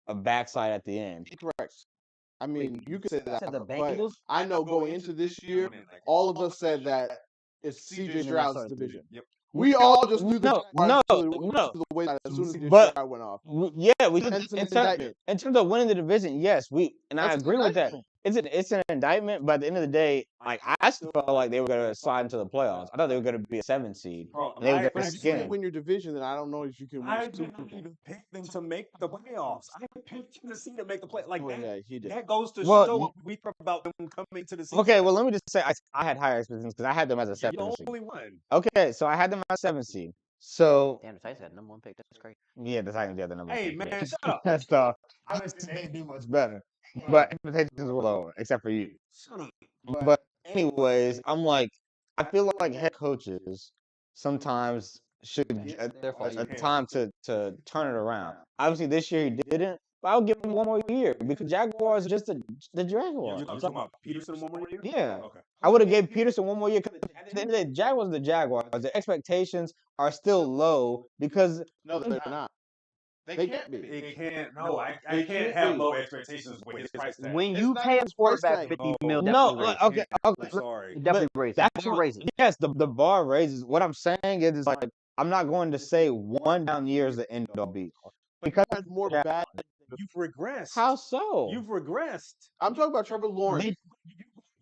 a backslide at the end. Correct. I mean, you could say that, Said the but Bengals? I know going into this year, all of us said that it's CJ Stroud's division. Yep. We all just knew the No, the way that as soon as CJ But- Stroud went off. Yeah, we did. Hence an In indictment. terms of winning the division, yes, I That's agree with that. indictment. it's an indictment, but at the end of the day, like I still felt like they were gonna slide into the playoffs. I thought they were gonna be a 7 seed. Bro, And they were But gonna if you skin can't win your division, then I don't know if you can win I the Super didn't Bowl. even pick them to make the playoffs. I picked Tennessee to make the play. Like Well, yeah, he did. that goes to Well, show what we talk about them coming to the season. Okay, well let me just say I had higher expectations because I had them as a You're 7 the seed. only one. Okay, so I had them as 7 seed. So Damn, the Titans got number 1 pick. That's crazy. yeah, the Titans got the number. Hey one man, pick. shut up. That's tough. I didn't think they'd do much better, but expectations were lower, except for you. Shut up. But anyways, I'm like, I feel like head coaches sometimes should Their fault. a time to turn it around. Obviously, this year he didn't, but I'll give him one more year because Jaguars are just the Jaguars. You're talking about Peterson one more year? Yeah. Okay. I would have gave Peterson one more year because at the end of the day, Jaguars are the Jaguars. The expectations are still low because No, they're not. They can't be. It can't. No, I They can't can't have be. low expectations with his price tag. When It's you not pay a his price quarterback tag. 50 mil, no, definitely raises. okay, I'm okay. sorry. It definitely raises. That's Bar raises. yes, the bar raises. What I'm saying is like I'm not going to say one down year is the end all be because Because more bad. You've regressed. how so? You've regressed. I'm talking about Trevor Lawrence.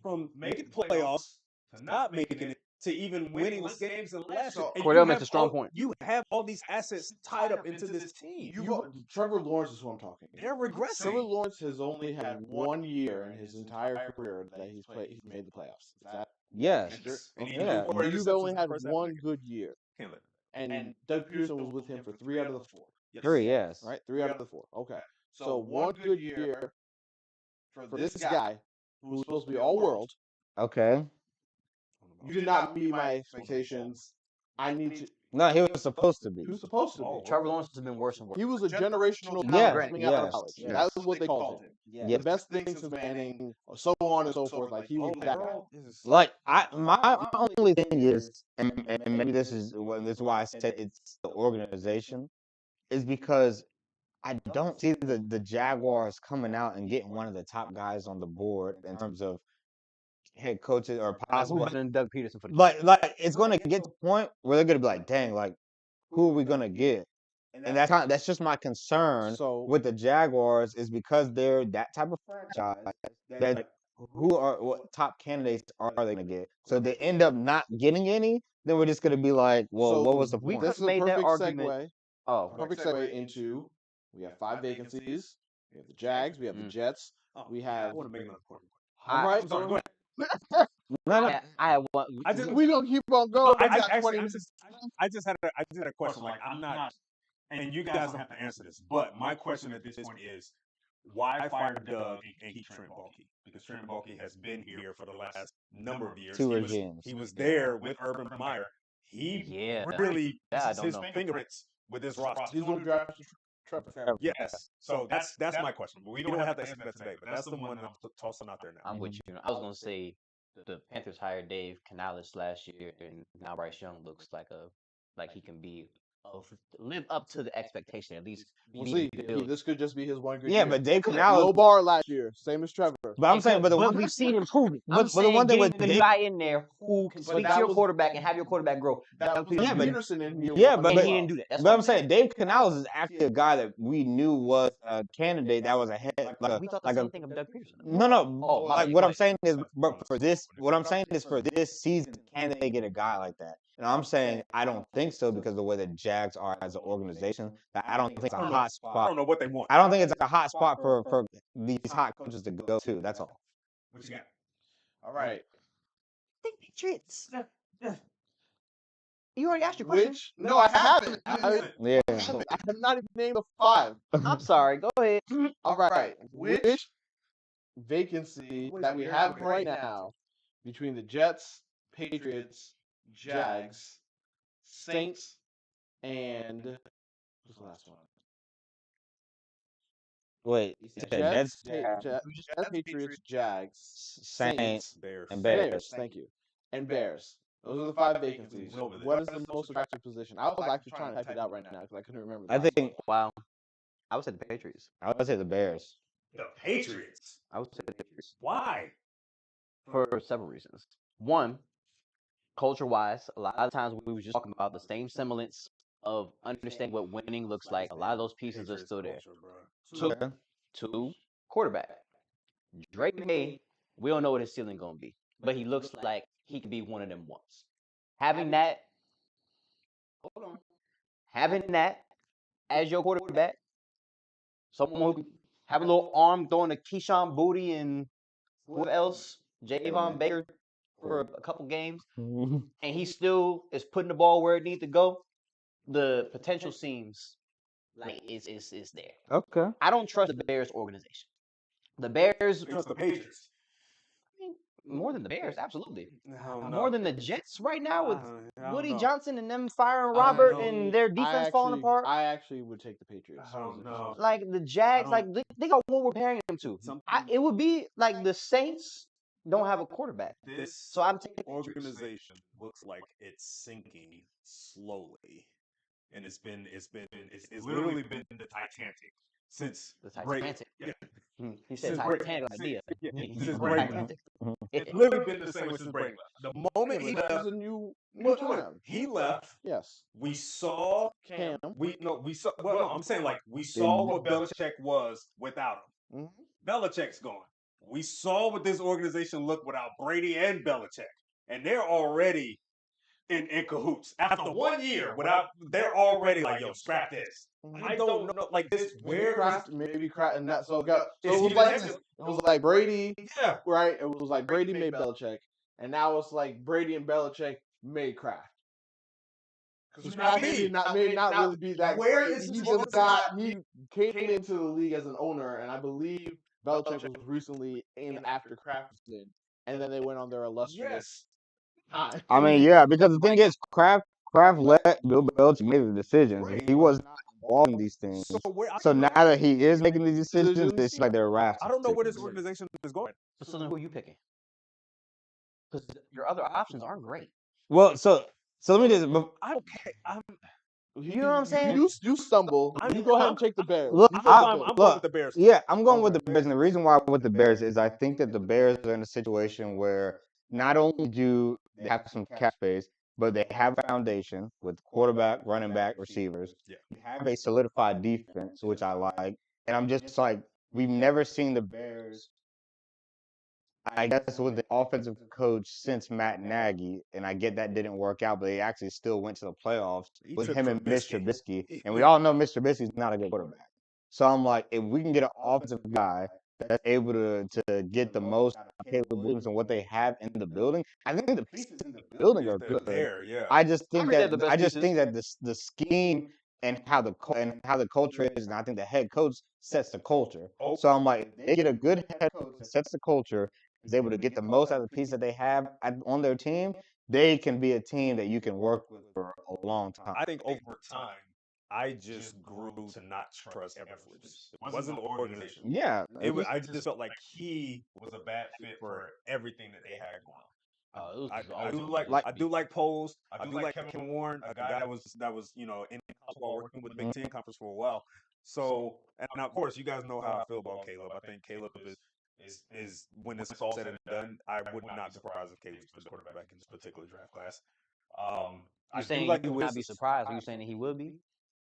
From making playoffs to not making it to even winning less games than last year. And Cordell you makes have a strong all- point. You have all these assets tied up into this team. Trevor Lawrence is who I'm talking. They're regressing. Trevor Lawrence has only had 1 year in his entire career that he's made the playoffs. Is that Yes. And he Yeah. threw 4 You've interceptions only the had first half of the 1 year. good year, Can't let it. and Doug Peterson was with him for 3 out of the 4. Yes. 3, yes. Right, 3 out of the 4. Okay, so 1 good year for this guy who was supposed to be all world. Okay. You did not meet my expectations. I need to. No, he was supposed to be. He was supposed to be. Trevor Lawrence has been worse and worse. He was a generational talent Yes, coming out of yes, college. yes. That was what they called him. Yes. The best thing since Manning, or so on and so forth. Like he was that guy. Like my only thing is, and maybe this is why I said it's the organization, is because I don't see the Jaguars coming out and getting one of the top guys on the board in terms of head coaches or Who possible. better than Doug Peterson for the Like it's gonna get to the point where they're gonna be like, dang, like who are we gonna get? And that's just my concern So with the Jaguars is because they're that type of franchise. That like, what top candidates are they gonna get? So if they end up not getting any, then we're just gonna be like, well, So what was the we point? this is a made that perfect argument. segue. Oh, Perfect segue into we have 5 vacancies. We have the Jags. We have the Jets. We I have. want to make another point. All right. I'm sorry. Go ahead. No, I had one. I just We don't keep on No, going. We got actually, 20 minutes. I just had a question. Like I'm not, and you guys don't have to answer this. But my question at this point is, why fire Doug and keep Trent Baalke? Because Trent Baalke has been here for the last number of years. 2 regimes. He was there with Urban Meyer. He really I uses don't his know. fingerprints with this roster. He's going to draft Trevor. Yes. So that's my question. We don't have to answer that today, but that's the one I'm tossing out there now. I'm with you. I was gonna say the Panthers hired Dave Canales last year, and now Bryce Young looks like he can live up to the expectation, at least. We'll see. This could just be his 1 good yeah, year. but Dave Low Canales. bar last year, same as Trevor. But I'm saying, but we've seen improvement. but the one thing with the Dave, guy in there who can But speak that to your was- quarterback and have your quarterback grow. That was Yeah, but- Peterson in year yeah, one but- And as he well. didn't do that. That's but what I'm saying Dave Canales is actually a guy that we knew was a candidate that was ahead. we thought the same thing of Doug Peterson. No. Oh, my Like bad. what I'm saying is, but for this, what I'm saying is for this season, can they get a guy like that? And I'm saying I don't think so because of the way the Jags are as an organization. That I don't think it's a hot I spot. don't know what they want. I don't think it's a hot spot for these hot coaches to go to. That's all. What you got? All right. The Patriots. You already asked your question. Which? No, I haven't. Yeah. I have not even named the 5. I'm sorry. Go ahead. All right. Which vacancy that we have right now between the Jets, Patriots, Jags, Saints, and what's the last one? Wait. You said Jets, Jets, Patriots, Jags, Saints, Bears. and Bears. Thank you. And Bears. Those are the 5 vacancies. What is the most attractive position? I was actually trying to type it out right now because I couldn't remember. I think Wow. I would say the Patriots. I would say the Bears. The Patriots. I would say the Patriots Why? for several reasons. One, culture-wise, a lot of times we were just talking about the same semblance of understanding what winning looks like. A lot of those pieces are still there. Culture, bro. Okay. Two, quarterback. Drake May, we don't know what his ceiling gonna be, but he looks like he could be one of them once. Having that, hold on, having that as your quarterback, someone who can have a little arm throwing a Keyshawn Booty and whoever else, Javon Baker for a couple games, and he still is putting the ball where it needs to go. The potential seems like it's there. Okay. I don't trust the Bears organization. The Bears, You trust the Patriots? more than the Bears, absolutely. I don't know. More than the Jets right now with I don't Woody know. Johnson and them firing I don't Robert know. and their defense falling apart. I actually would take the Patriots. I don't know. Like the Jags, don't- like think of what we're comparing them to. It would be like the Saints don't have a quarterback. This So I'm taking organization looks like it's sinking slowly, and it's literally been the Titanic since the Brady. Titanic. Yeah, He said Since Brady- Titanic idea. since Brady left. Titanic. It's literally been the same way since Brady left. The moment he But left, there's a new look, he left. Yes. We saw Cam. we saw. Well, no, I'm saying like we saw what Belichick was without him. Belichick's gone. We saw what this organization looked without Brady and Belichick, and they're already in cahoots. After 1 year, they're already like, yo, scrap this. I don't know, like this. Maybe Kraft, and that so it Is was he like the it was like Brady, Yeah, right? It was like Brady made Belichick, and now it's like Brady and Belichick made Kraft. Because Kraft may not really be that. Where great. is He this just got organization? he came into the league as an owner, and I believe Belichick was recently in after Kraft was in, and then they went on their illustrious time. I mean, yeah, because the thing is, Kraft let Bill Belichick make the decisions. Right. He was not involved in these things. So now that he is making these decisions, it's like they're rash. I don't know where this organization is going. So then who are you picking? Because your other options aren't great. Well, so let me just You know what I'm saying? You stumble. You go ahead and take the Bears. Look, You take I'm the Bears. going with the Bears. Yeah, I'm going with the Bears, and the reason why I'm with the Bears is I think that the Bears are in a situation where not only do they have some cap space, but they have a foundation with quarterback, running back, receivers. Yeah. They have a solidified defense, which I like, and I'm just like, we've never seen the Bears, I guess, with the offensive coach since Matt Nagy, and I get that didn't work out, but they actually still went to the playoffs with him and Mr. Trubisky, and we all know Mr. Trubisky's not a good quarterback. So I'm like, if we can get an offensive guy that's able to get the most out of Caleb Williams and what they have in the building, I think the pieces in the building are good. There, yeah. I just think agree they're the that best pieces. the scheme and how the culture is, and I think the head coach sets the culture. So I'm like, if they get a good head coach that sets the culture, is able to get the most out of the piece that they have on their team, they can be a team that you can work with for a long time. I think over time, I just grew to not trust Efforts. It wasn't the organization. Yeah, I just felt like he was a bad fit for everything that they had going. I do like Poles. I do like Kevin Warren, a guy that was in college ball working with the Big Ten Conference for a while. So, and of course, you guys know how I feel about Caleb. I think Caleb is when it's all said and done, I would not be surprised if Caleb was the quarterback in this particular draft class. You're saying you would not be surprised? Are you saying that he would be?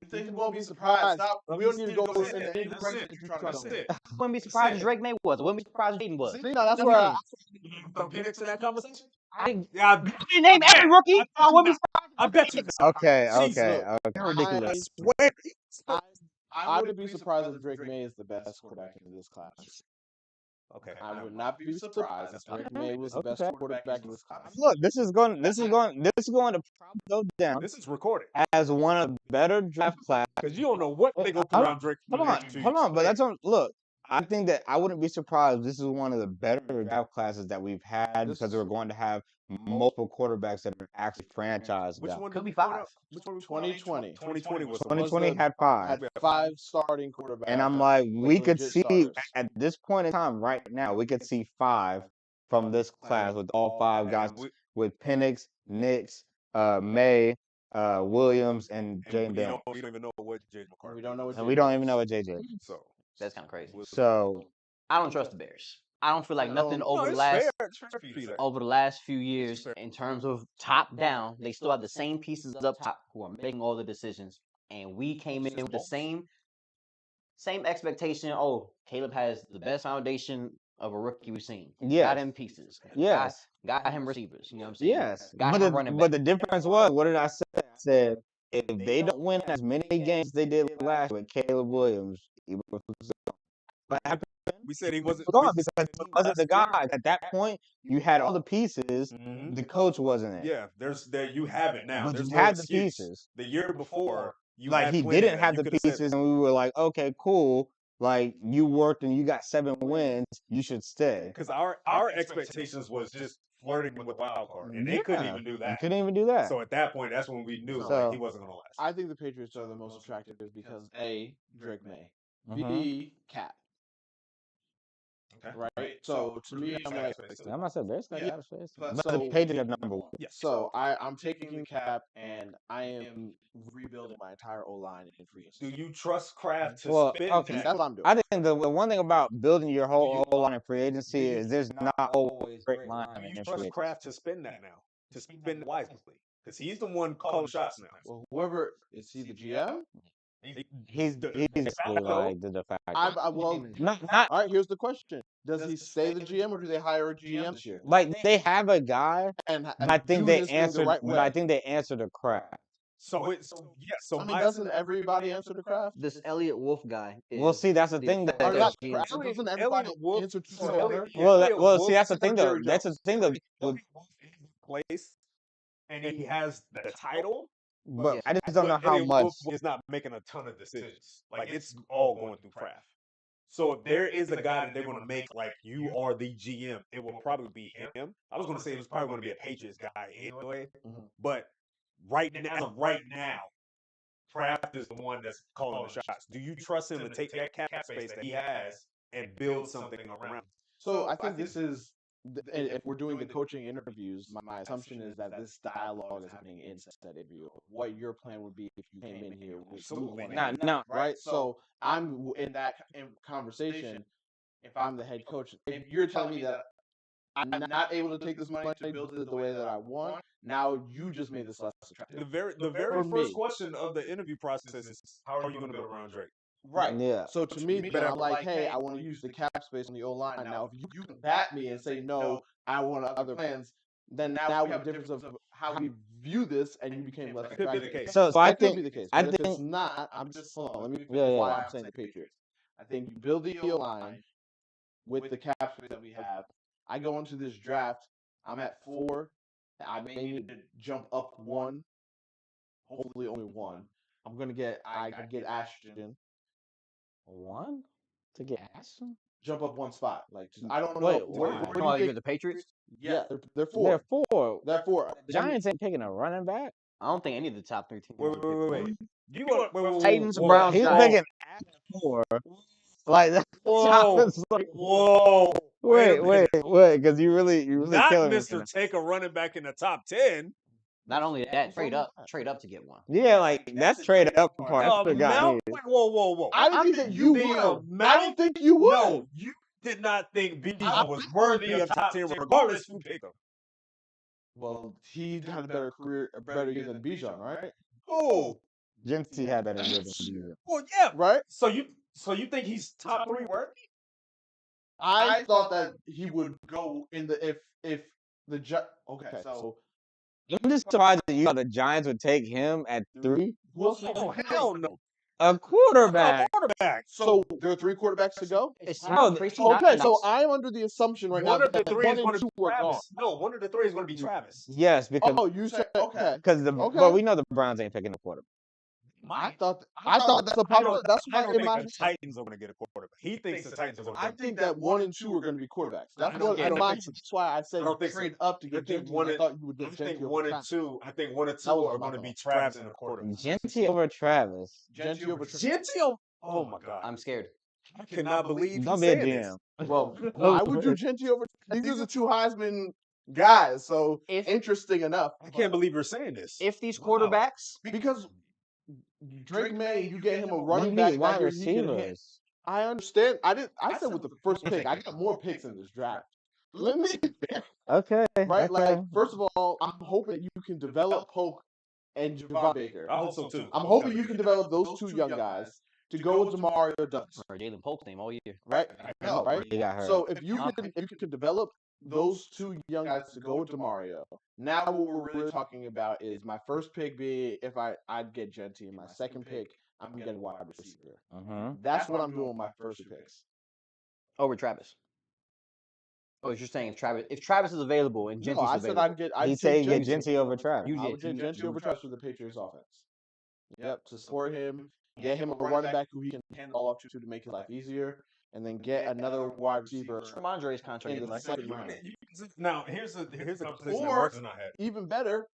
You think you won't be surprised? Stop. We don't need to go into any direction if you're trying to. I wouldn't be surprised if Drake May was. I wouldn't be surprised if Jaden was. See, no, that's where I Throw Penix in that conversation? I didn't name every rookie. I wouldn't be surprised. I bet you. okay. Ridiculous. I would be surprised if Drake May is the best quarterback in this class. Okay. I would not be surprised if Drake May was the best quarterback in this class. Look, this is going to probably go down This is recorded as one of the better draft class. because you don't know what they go put around Drake. Hold on, but that's on. Look, I think that I wouldn't be surprised if this is one of the better draft classes that we've had because we're going to have multiple quarterbacks that are actually franchised. Which one Could be did we point five. out? Which one was 2020. 2020 was 2020 had five. Had 5 starting quarterbacks. And I'm like, we could legit see starters. at this point in time, right now, we could see 5 from this class with all 5 guys with Penix, Nix, May, Williams, and Jaden Daniels. We don't even know what Jaden McCarthy. We don't know what. And we don't even know what JJ. So That's kind of crazy. So I don't trust the Bears. I don't feel like nothing over the last few years in terms of top down. They still have the same pieces up top who are making all the decisions, and we came in with the same expectation. Oh, Caleb has the best foundation of a rookie we've seen. Yes. Got him pieces. Yes. Got him receivers. You know what I'm saying? Yes. Got him running back. But the difference was, what did I say? I said, if they don't win as many games as they did last year with Caleb Williams, what happened? We said he wasn't Gone because he wasn't the guy. At that point, you had all the pieces. Mhm. The coach wasn't it. Yeah, you have it now. But There's you no had the excuse. pieces. The year before, you Like had he plenty didn't of have that. the You coulda pieces, said, and we were like, okay, cool. Like you worked and you got 7 wins. You should stay. because our expectations was just flirting with the wild card, and they couldn't even do You that. couldn't even do that. So at that point, that's when we knew So- like, he wasn't going to last. I think the Patriots are the most attractive because A, Drake May, Mhm. B, Cap. Okay. Right? So to me, I'm like, I'm not saying Bears got Yeah, cap space, but but the so- Patriots are number 1. Yes. so I'm taking the Cap and I am rebuilding my entire O line in free Do agency. you trust Kraft to Well, spend okay. that? That's what I'm doing. I think the one thing about building your whole O-line in free agency is there's not always great Do linemen you in free trust agency. Kraft to spend that now? To spend it wisely? Because he's the one calling shots now. Well, whoever is he the GM? He's basically like the de facto. Well, Not all right. Here's the question: does he stay the GM or do they hire a GM this year? like they have a guy, And but I think do they this thing answered. the right But way. I think they answered the crap. So I mean, doesn't everybody answer the craft? This Elliot Wolf guy. Well, see, that's the thing that. Or effective not GM. craft, doesn't everybody Wolf- answer to so the owner? Elliot- Well, Elliot well, Wolf see, that's the thing though. Jerry That's the thing though. Elliot Wolf is in place, and he has the title. But Yeah. I just don't know but how Elliot much. Wolf is not making a ton of decisions. Like it's all going through Kraft. So if there is a guy that they're going to make like you are the GM, it will probably be him. I was going to say it was probably going to be a Patriots guy anyway, but as of right now, Kraft is the one that's calling the shots. Do you trust him to take that cap space that he has and build something around? So I think this is, if we're doing the coaching interviews, my assumption is that this dialogue is happening in said interview. What your plan would be if you came in here with Absolutely. No. right? So I'm in that conversation. If I'm the head coach, if you're telling me that I'm not able to take this money to build it the way that I want, now you just made this less attractive. The very For first me. question of the interview process is how are you going to build around Drake? Right. Yeah. So to me, then I'm like, hey, I want to use the cap space on the O line. Now, if you combat me and say no, I want other plans, then now we have a difference of how we view this, and you became less Could be the attractive. case. So I That could think be the case. I But if it's think not, I'm just hold on. Let me finish Yeah, yeah. why I'm saying the Patriots. I think you build the O line with the cap space that we have. I go into this draft. I'm at 4. I may need to jump up 1. Hopefully, only 1. I'm gonna get. I get Ashton. one to get Ashton. Jump up 1 spot. Like I don't Wait, know. why? Where do Oh, you you're think? the Patriots? Yeah, they're 4. They're 4. They're 4. The Giants ain't picking a running back. I don't think any of the top 3 teams. Wait. You want wait, Titans, whoa, Browns, He's Giants. picking at 4. Like that's Whoa. like, Whoa. wait, minute. because you really Not killing me. Mr. Take a running back in the top 10. Not only that, trade up to get one. Yeah, like that's trade up part. That's what got me. Wait, whoa. I didn't think that you being would. I don't think you would. No, you did not think Bijan was worthy of top 10 regardless who picked him. Well, he had a better career, a better year than Bijan, right? Oh, Genty had better year than Bijan. well, yeah. Right. So you think he's top 3 worthy? I thought that he would go in the if the okay. So I'm just surprised that you thought the Giants would take him at 3. who else? Oh, hell no. A quarterback. Quarterback. So there are 3 quarterbacks to go. It's Oh, Okay, so I'm under the assumption right One now of the that 3 is 1 going and to 2 be are gone. Travis. No, one of the 3 is going to be Travis. Yes, because Oh, you said okay. but we know the Browns ain't picking a quarterback. I thought that's a problem. That's I why don't in think my the Titans are going to get a quarterback. He thinks the Titans are going to I get think that 1 and 2 are going to be quarterbacks. That's I don't what think- in my. That's why I said I don't think so. trade up to I get think Genty. 1 I and thought you would I get think Genty over 1 and Travis. 2. I think 1 and 2 That was are my going to be thought. Travis and a quarterback. Genty over Travis. Genty over Travis. Genty? Oh my God! I'm scared. I cannot believe Don't he's be a saying this. GM. Well, why would you Genty over? These are the 2 Heisman guys, so interesting enough. I can't believe you're saying this. If these quarterbacks, Because Drake May, you get him a You running need back wide that he can hit. receivers. I understand. I said with the first pick, I got more picks in this draft. Let me Okay. right. okay. Like first of all, I'm hoping that you can develop Polk and Javon Baker. I hope so too. I'm hoping you can develop those 2 young guys. to go with Demario Douglas. Or Jalen Polk's name all year. Right? No, right? He got hurt. So if you can develop those two young guys to go with Demario, now what we're really talking about is my first pick being if I'd get Genty, and my second pick I'm getting wide receiver. That's what I'm doing with my first two picks. Over Travis. Oh, you're saying if Travis is available and Genty's available. He's saying get Genty over Travis. I would get Genty over Travis for the Patriots offense. Yep, to support him, get him a running back who he can hand all up to make his life easier, and then get another wide receiver. Ramondre's contract in the second round. Now here's the conversation that Or Marcus and I had. even better,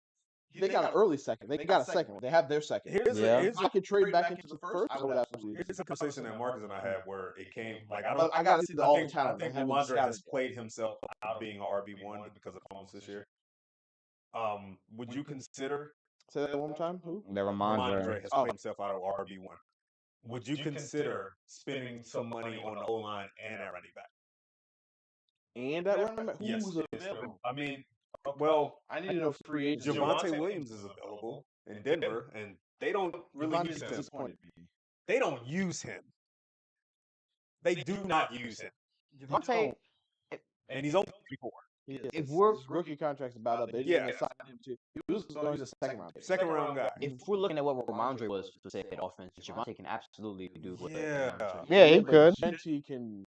they got an early second. They got a second. They have their second. I could trade back into the first. I would absolutely. Here's a conversation that Marcus and I had where it came like I gotta see all the talent. I think Ramondre has played himself out of being an RB1 because of Holmes this year. Would you consider? Say that one more time. Who? Ramondre has played himself out of RB1. Would you consider spending some money on the O-line and at running back? And at running back? Yes. Who's available? I mean, well, I need to know free agents. Javonte Williams is available in Denver, and they don't really use him. They don't use him. They do not use him. Javonte, and he's only 34. If his rookie contract's about up, they didn't sign him to. He was going to second round guy. If we're looking at what Ramondre was for say offense, Javonte can absolutely do what. Yeah, he could. Genty can.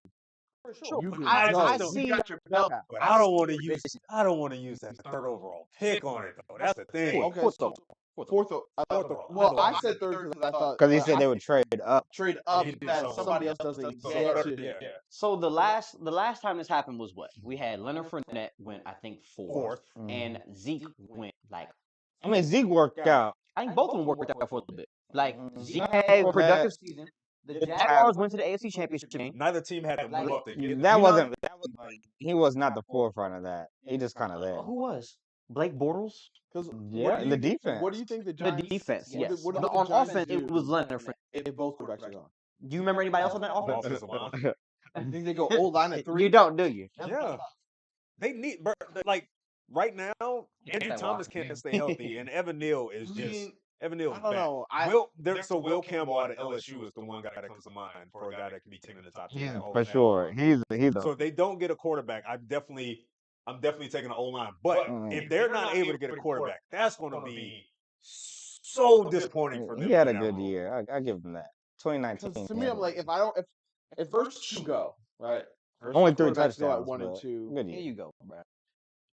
Sure. I see. But I don't want to use. I don't want to use that third overall pick on it though. That's the thing. Okay, fourth. Well, I said third because I thought he said they would trade up. Trade up that somebody else doesn't get to. So the last time this happened was what? We had Leonard Fournette went I think fourth. And Zeke went like. I mean Zeke worked out. I think both of them worked out for a little bit. Like Zeke had a productive season. The Jaguars went to the AFC Championship game. Neither team had to move up. He was not the forefront of that. He just kind of there. Who was? Blake Bortles? The defense. What do you think the Giants? The defense, yes. On offense, it was Leonard Fournette. If both quarterbacks are gone. Do you remember anybody else on that offense? I think they go old line at 3. You don't, do you? Yeah. They need, like, right now, Andrew Thomas can't stay healthy, and Evan Neal is just. Evan Neal is bad. So Will Campbell out of LSU is the one guy that comes to mind for a guy that can be taken in the top 10. Yeah, for sure. He's so if they don't get a quarterback, I'm definitely taking an O-line. But if they're not able to get a quarterback, that's going to be so disappointing for them. He had a good year. I give him that. 2019. To me, I'm like, if first two go, right? Only 3 touchdowns. Go at 1 and 2. Good Here you go, bro.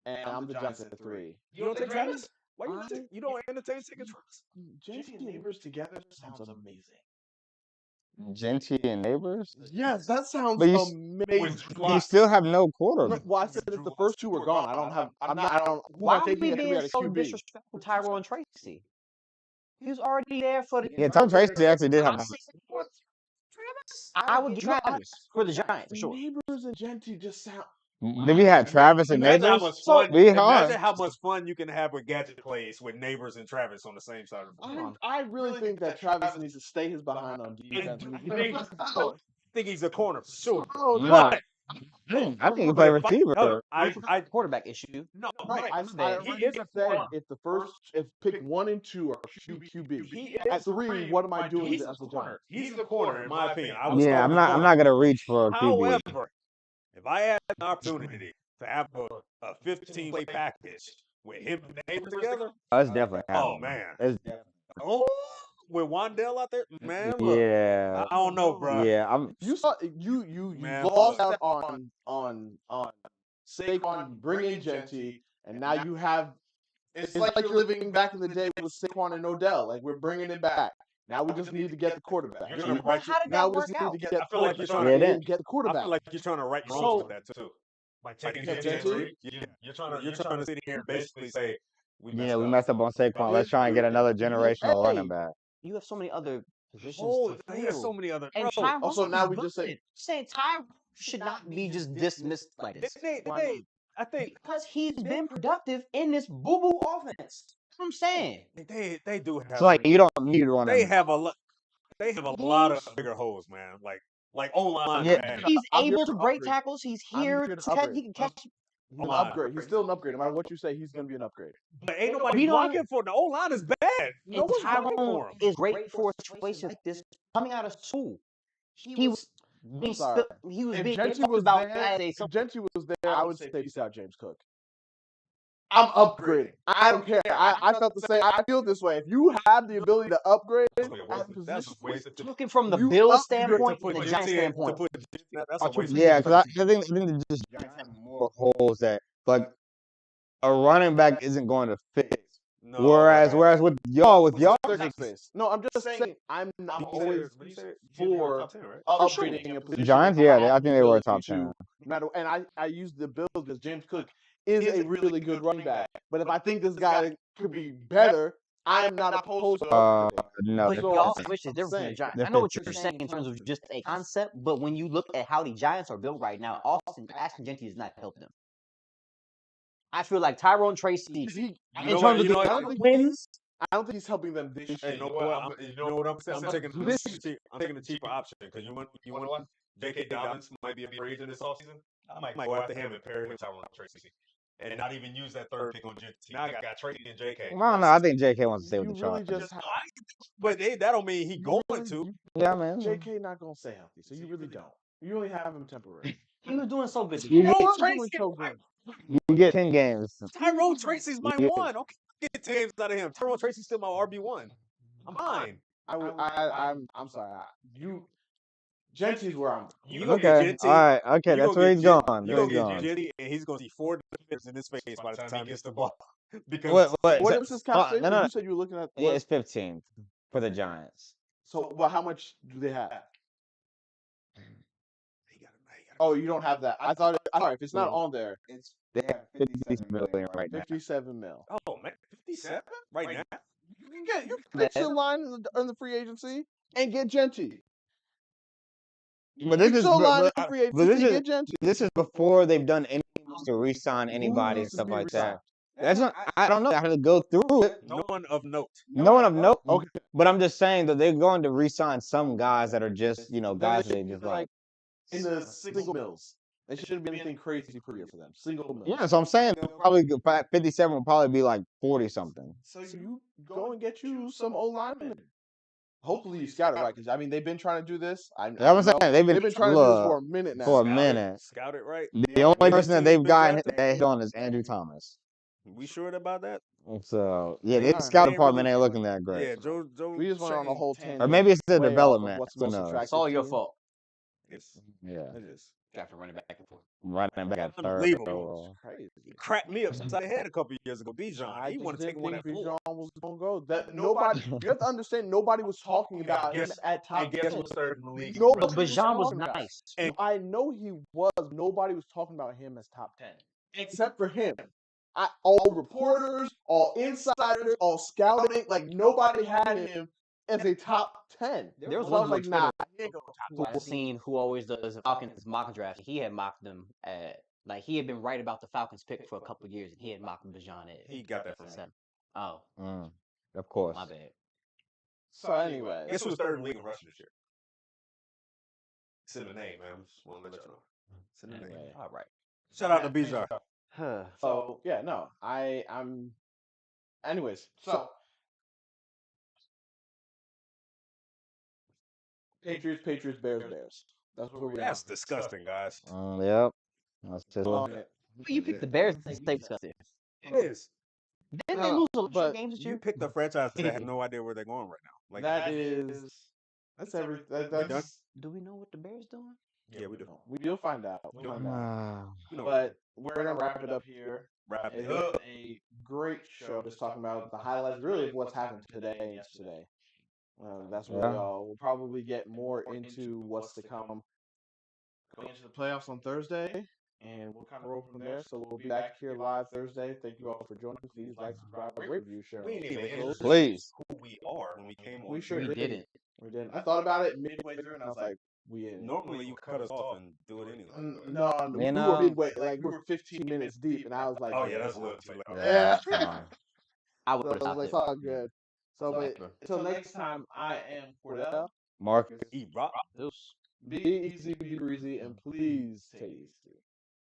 And I'm the Giants at 3. You don't take Travis? Why you don't entertain taking Travis? Genty and Neighbors together sounds amazing. Genty and Neighbors? Yes, that sounds amazing. You still have no quarterback. Well, I said if the first two are gone, I don't. Why are we being so disrespectful to Tyrone Tracy? He was already there for the. Yeah, Tom Tracy actually did have. I would do Travis for the Giants for sure. Neighbors and Genty just sound. Then we had Travis and Neighbors. Imagine how much fun you can have with gadget plays with Neighbors and Travis on the same side of the ball. I really think that Travis needs to stay his behind on defense. I think he's a corner for sure. I think he play receiver. I quarterback issue. No, I said if pick 1 and 2 are QB. At 3, what am I doing as a Giant? He's the corner, in my opinion. I'm not gonna reach for a QB. However, if I had an opportunity to have a 15-play package with him and Neighbors together, that's definitely happening. Man. With Wandell out there, man. Look, yeah, I don't know, bro. Yeah, you lost out on Saquon bringing Genty, and now you have. It's like you're living back in the day with Saquon and Odell. Like we're bringing it back. Now we just need to get the quarterback. Now we just need to get. I feel like you're trying to get the quarterback. I feel like you're trying to write your own with that too. By taking Genty, you're trying to sit here and basically say, we messed up on Saquon. Let's try and get another generational running back. You have so many other positions. He has so many other. And also, now we just saying Ty should not be just dismissed like this. I think because he's been productive in this boo-boo offense. That's what I'm saying. They do have. So like you don't need one. They have a lot. They have a lot of bigger holes, man. Like online. Yeah. He's able to break tackles. He's here to catch. He can catch. He's an upgrade. He's still an upgrade. No matter what you say, he's going to be an upgrade. But ain't nobody blocking for the O-line is bad. And Tyrone is great for situations like this. Coming out of school, he was being Genty was about there. If Genty was there, I would say peace out, James Cook. I'm upgrading. I don't care. I felt the same. I feel this way. If you have the ability to upgrade, That's wasted. Talking from the Bills standpoint and the Giants standpoint. That's a waste. Yeah, because I think the just Giants have more holes that like a running back isn't going to fix. No, whereas with y'all space. No, I'm just saying I'm always for upgrading a position. Giants, yeah, I think they were top 10. And I use the Bills because James Cook is a really good running back. But if I think this guy could be better, I'm not opposed to no. But y'all switch is different from the Giants. I know what you're saying in terms of just a concept, but when you look at how the Giants are built right now, Ashton Genty does not help them. I feel like Tyrone Tracy, in terms of the wins, I don't think he's helping them this year. You know what I'm saying? I'm taking the cheaper option because you want J.K. Dobbins might be a free agent this offseason. I might go after him and pair him with Tyrone Tracy. And not even use that third pick on Genty. Now I got Tracy and J.K. Well, I don't know. I think J.K. wants to stay with the Chargers. But that don't mean he going to. Yeah, man. J.K. not going to stay healthy, so you really don't. You only have him temporary. He was doing so good. You get 10 games. Tyrone Tracy's my one. Okay, get 10 games out of him. Tyrone Tracy's still my RB1. I'm fine. I'm sorry. Genty's where I'm. Okay. All right. Okay. That's where he's going. You're going to get Genty, and he's going to see 4 defenders in his face by the time he gets the ball. Because what was this cap space? You said you were looking at. Yeah, it's 15 for the Giants. So, well, how much do they have? Oh, you don't have that. I thought. If it's not on there, they have 57 million right now. 57 mil. Oh man, 57 right now. You can fix the line in the free agency and get Genty. But this is before they've done anything to re-sign anybody and stuff like that. That's not. I don't know how to go through it. No one of note. No one of note. Okay. But I'm just saying that they're going to re-sign some guys that are just guys that they just like. In the single mils. They shouldn't be anything crazy per year for them. Single mils. Yeah, so I'm saying probably 57 will probably be like 40 something. So you go and get you some old linemen. Hopefully you scout it right, because I mean they've been trying to do this. I'm saying they've been trying to do this for a minute now. Scout it right. The only person that they've gotten that hit on is Andrew Thomas. We sure about that? So yeah, the scout department ain't looking that great. Yeah, Joe. We just went on a whole tangent. Or maybe it's the development. It's all your fault. Yeah. It is. After running back and forth. Running back at third. Crazy. He cracked me upside the head a couple of years ago. Bijan. He wanted to take one at Bijan was going to go. That nobody. You have to understand. Nobody was talking about him at top. And guess what's third in the league? No, but Bijan was nice. And I know he was. Nobody was talking about him as top 10, except for him. All reporters, all insiders, all scouting, like nobody had him as a top 10. There was one like, nah, he ain't going top 10. I've seen who always does the Falcons mock draft. He had mocked them at, like, he had been right about the Falcons pick for a couple of years, and he had mocked Bijan at. He got that from him. Oh. Of course. My bad. So anyway. Guess who's third in the league in rushing this year? It's in the name, man. Just want to let you know. It's in the name. All right. Shout out to Bijan. So yeah, no, I'm. Anyways, so Patriots, Bears. That's what we're. That's disgusting, guys. Yep. That's just you picked the Bears to stay disgusting. It is. Didn't they lose a lot of games this year? You picked the franchise that have no idea where they're going right now. Like that's every. That's. Do we know what the Bears doing? Yeah, we do. We'll find out. But we're gonna wrap it up here. It was a great show, just talking about the highlights, really, of what's happened today and yesterday. That's really all. We'll probably get more into what's to come going into the playoffs on Thursday, and we'll kind of roll from there. So we'll be back here live Thursday. Thank you all for joining. Please like, subscribe, rate, review, share. Please. Who we are when we came on. We sure didn't. We didn't. I thought about it midway through, and I was like, normally you cut us off and do it anyway. No, we were midway, like we were 15 minutes deep, and I was like, oh yeah, that's a little too late. Yeah. I would have like, it's all good. So, but until next time, I am Cordell. Marqus. Eat rock. Be easy, be breezy, and please stay easy.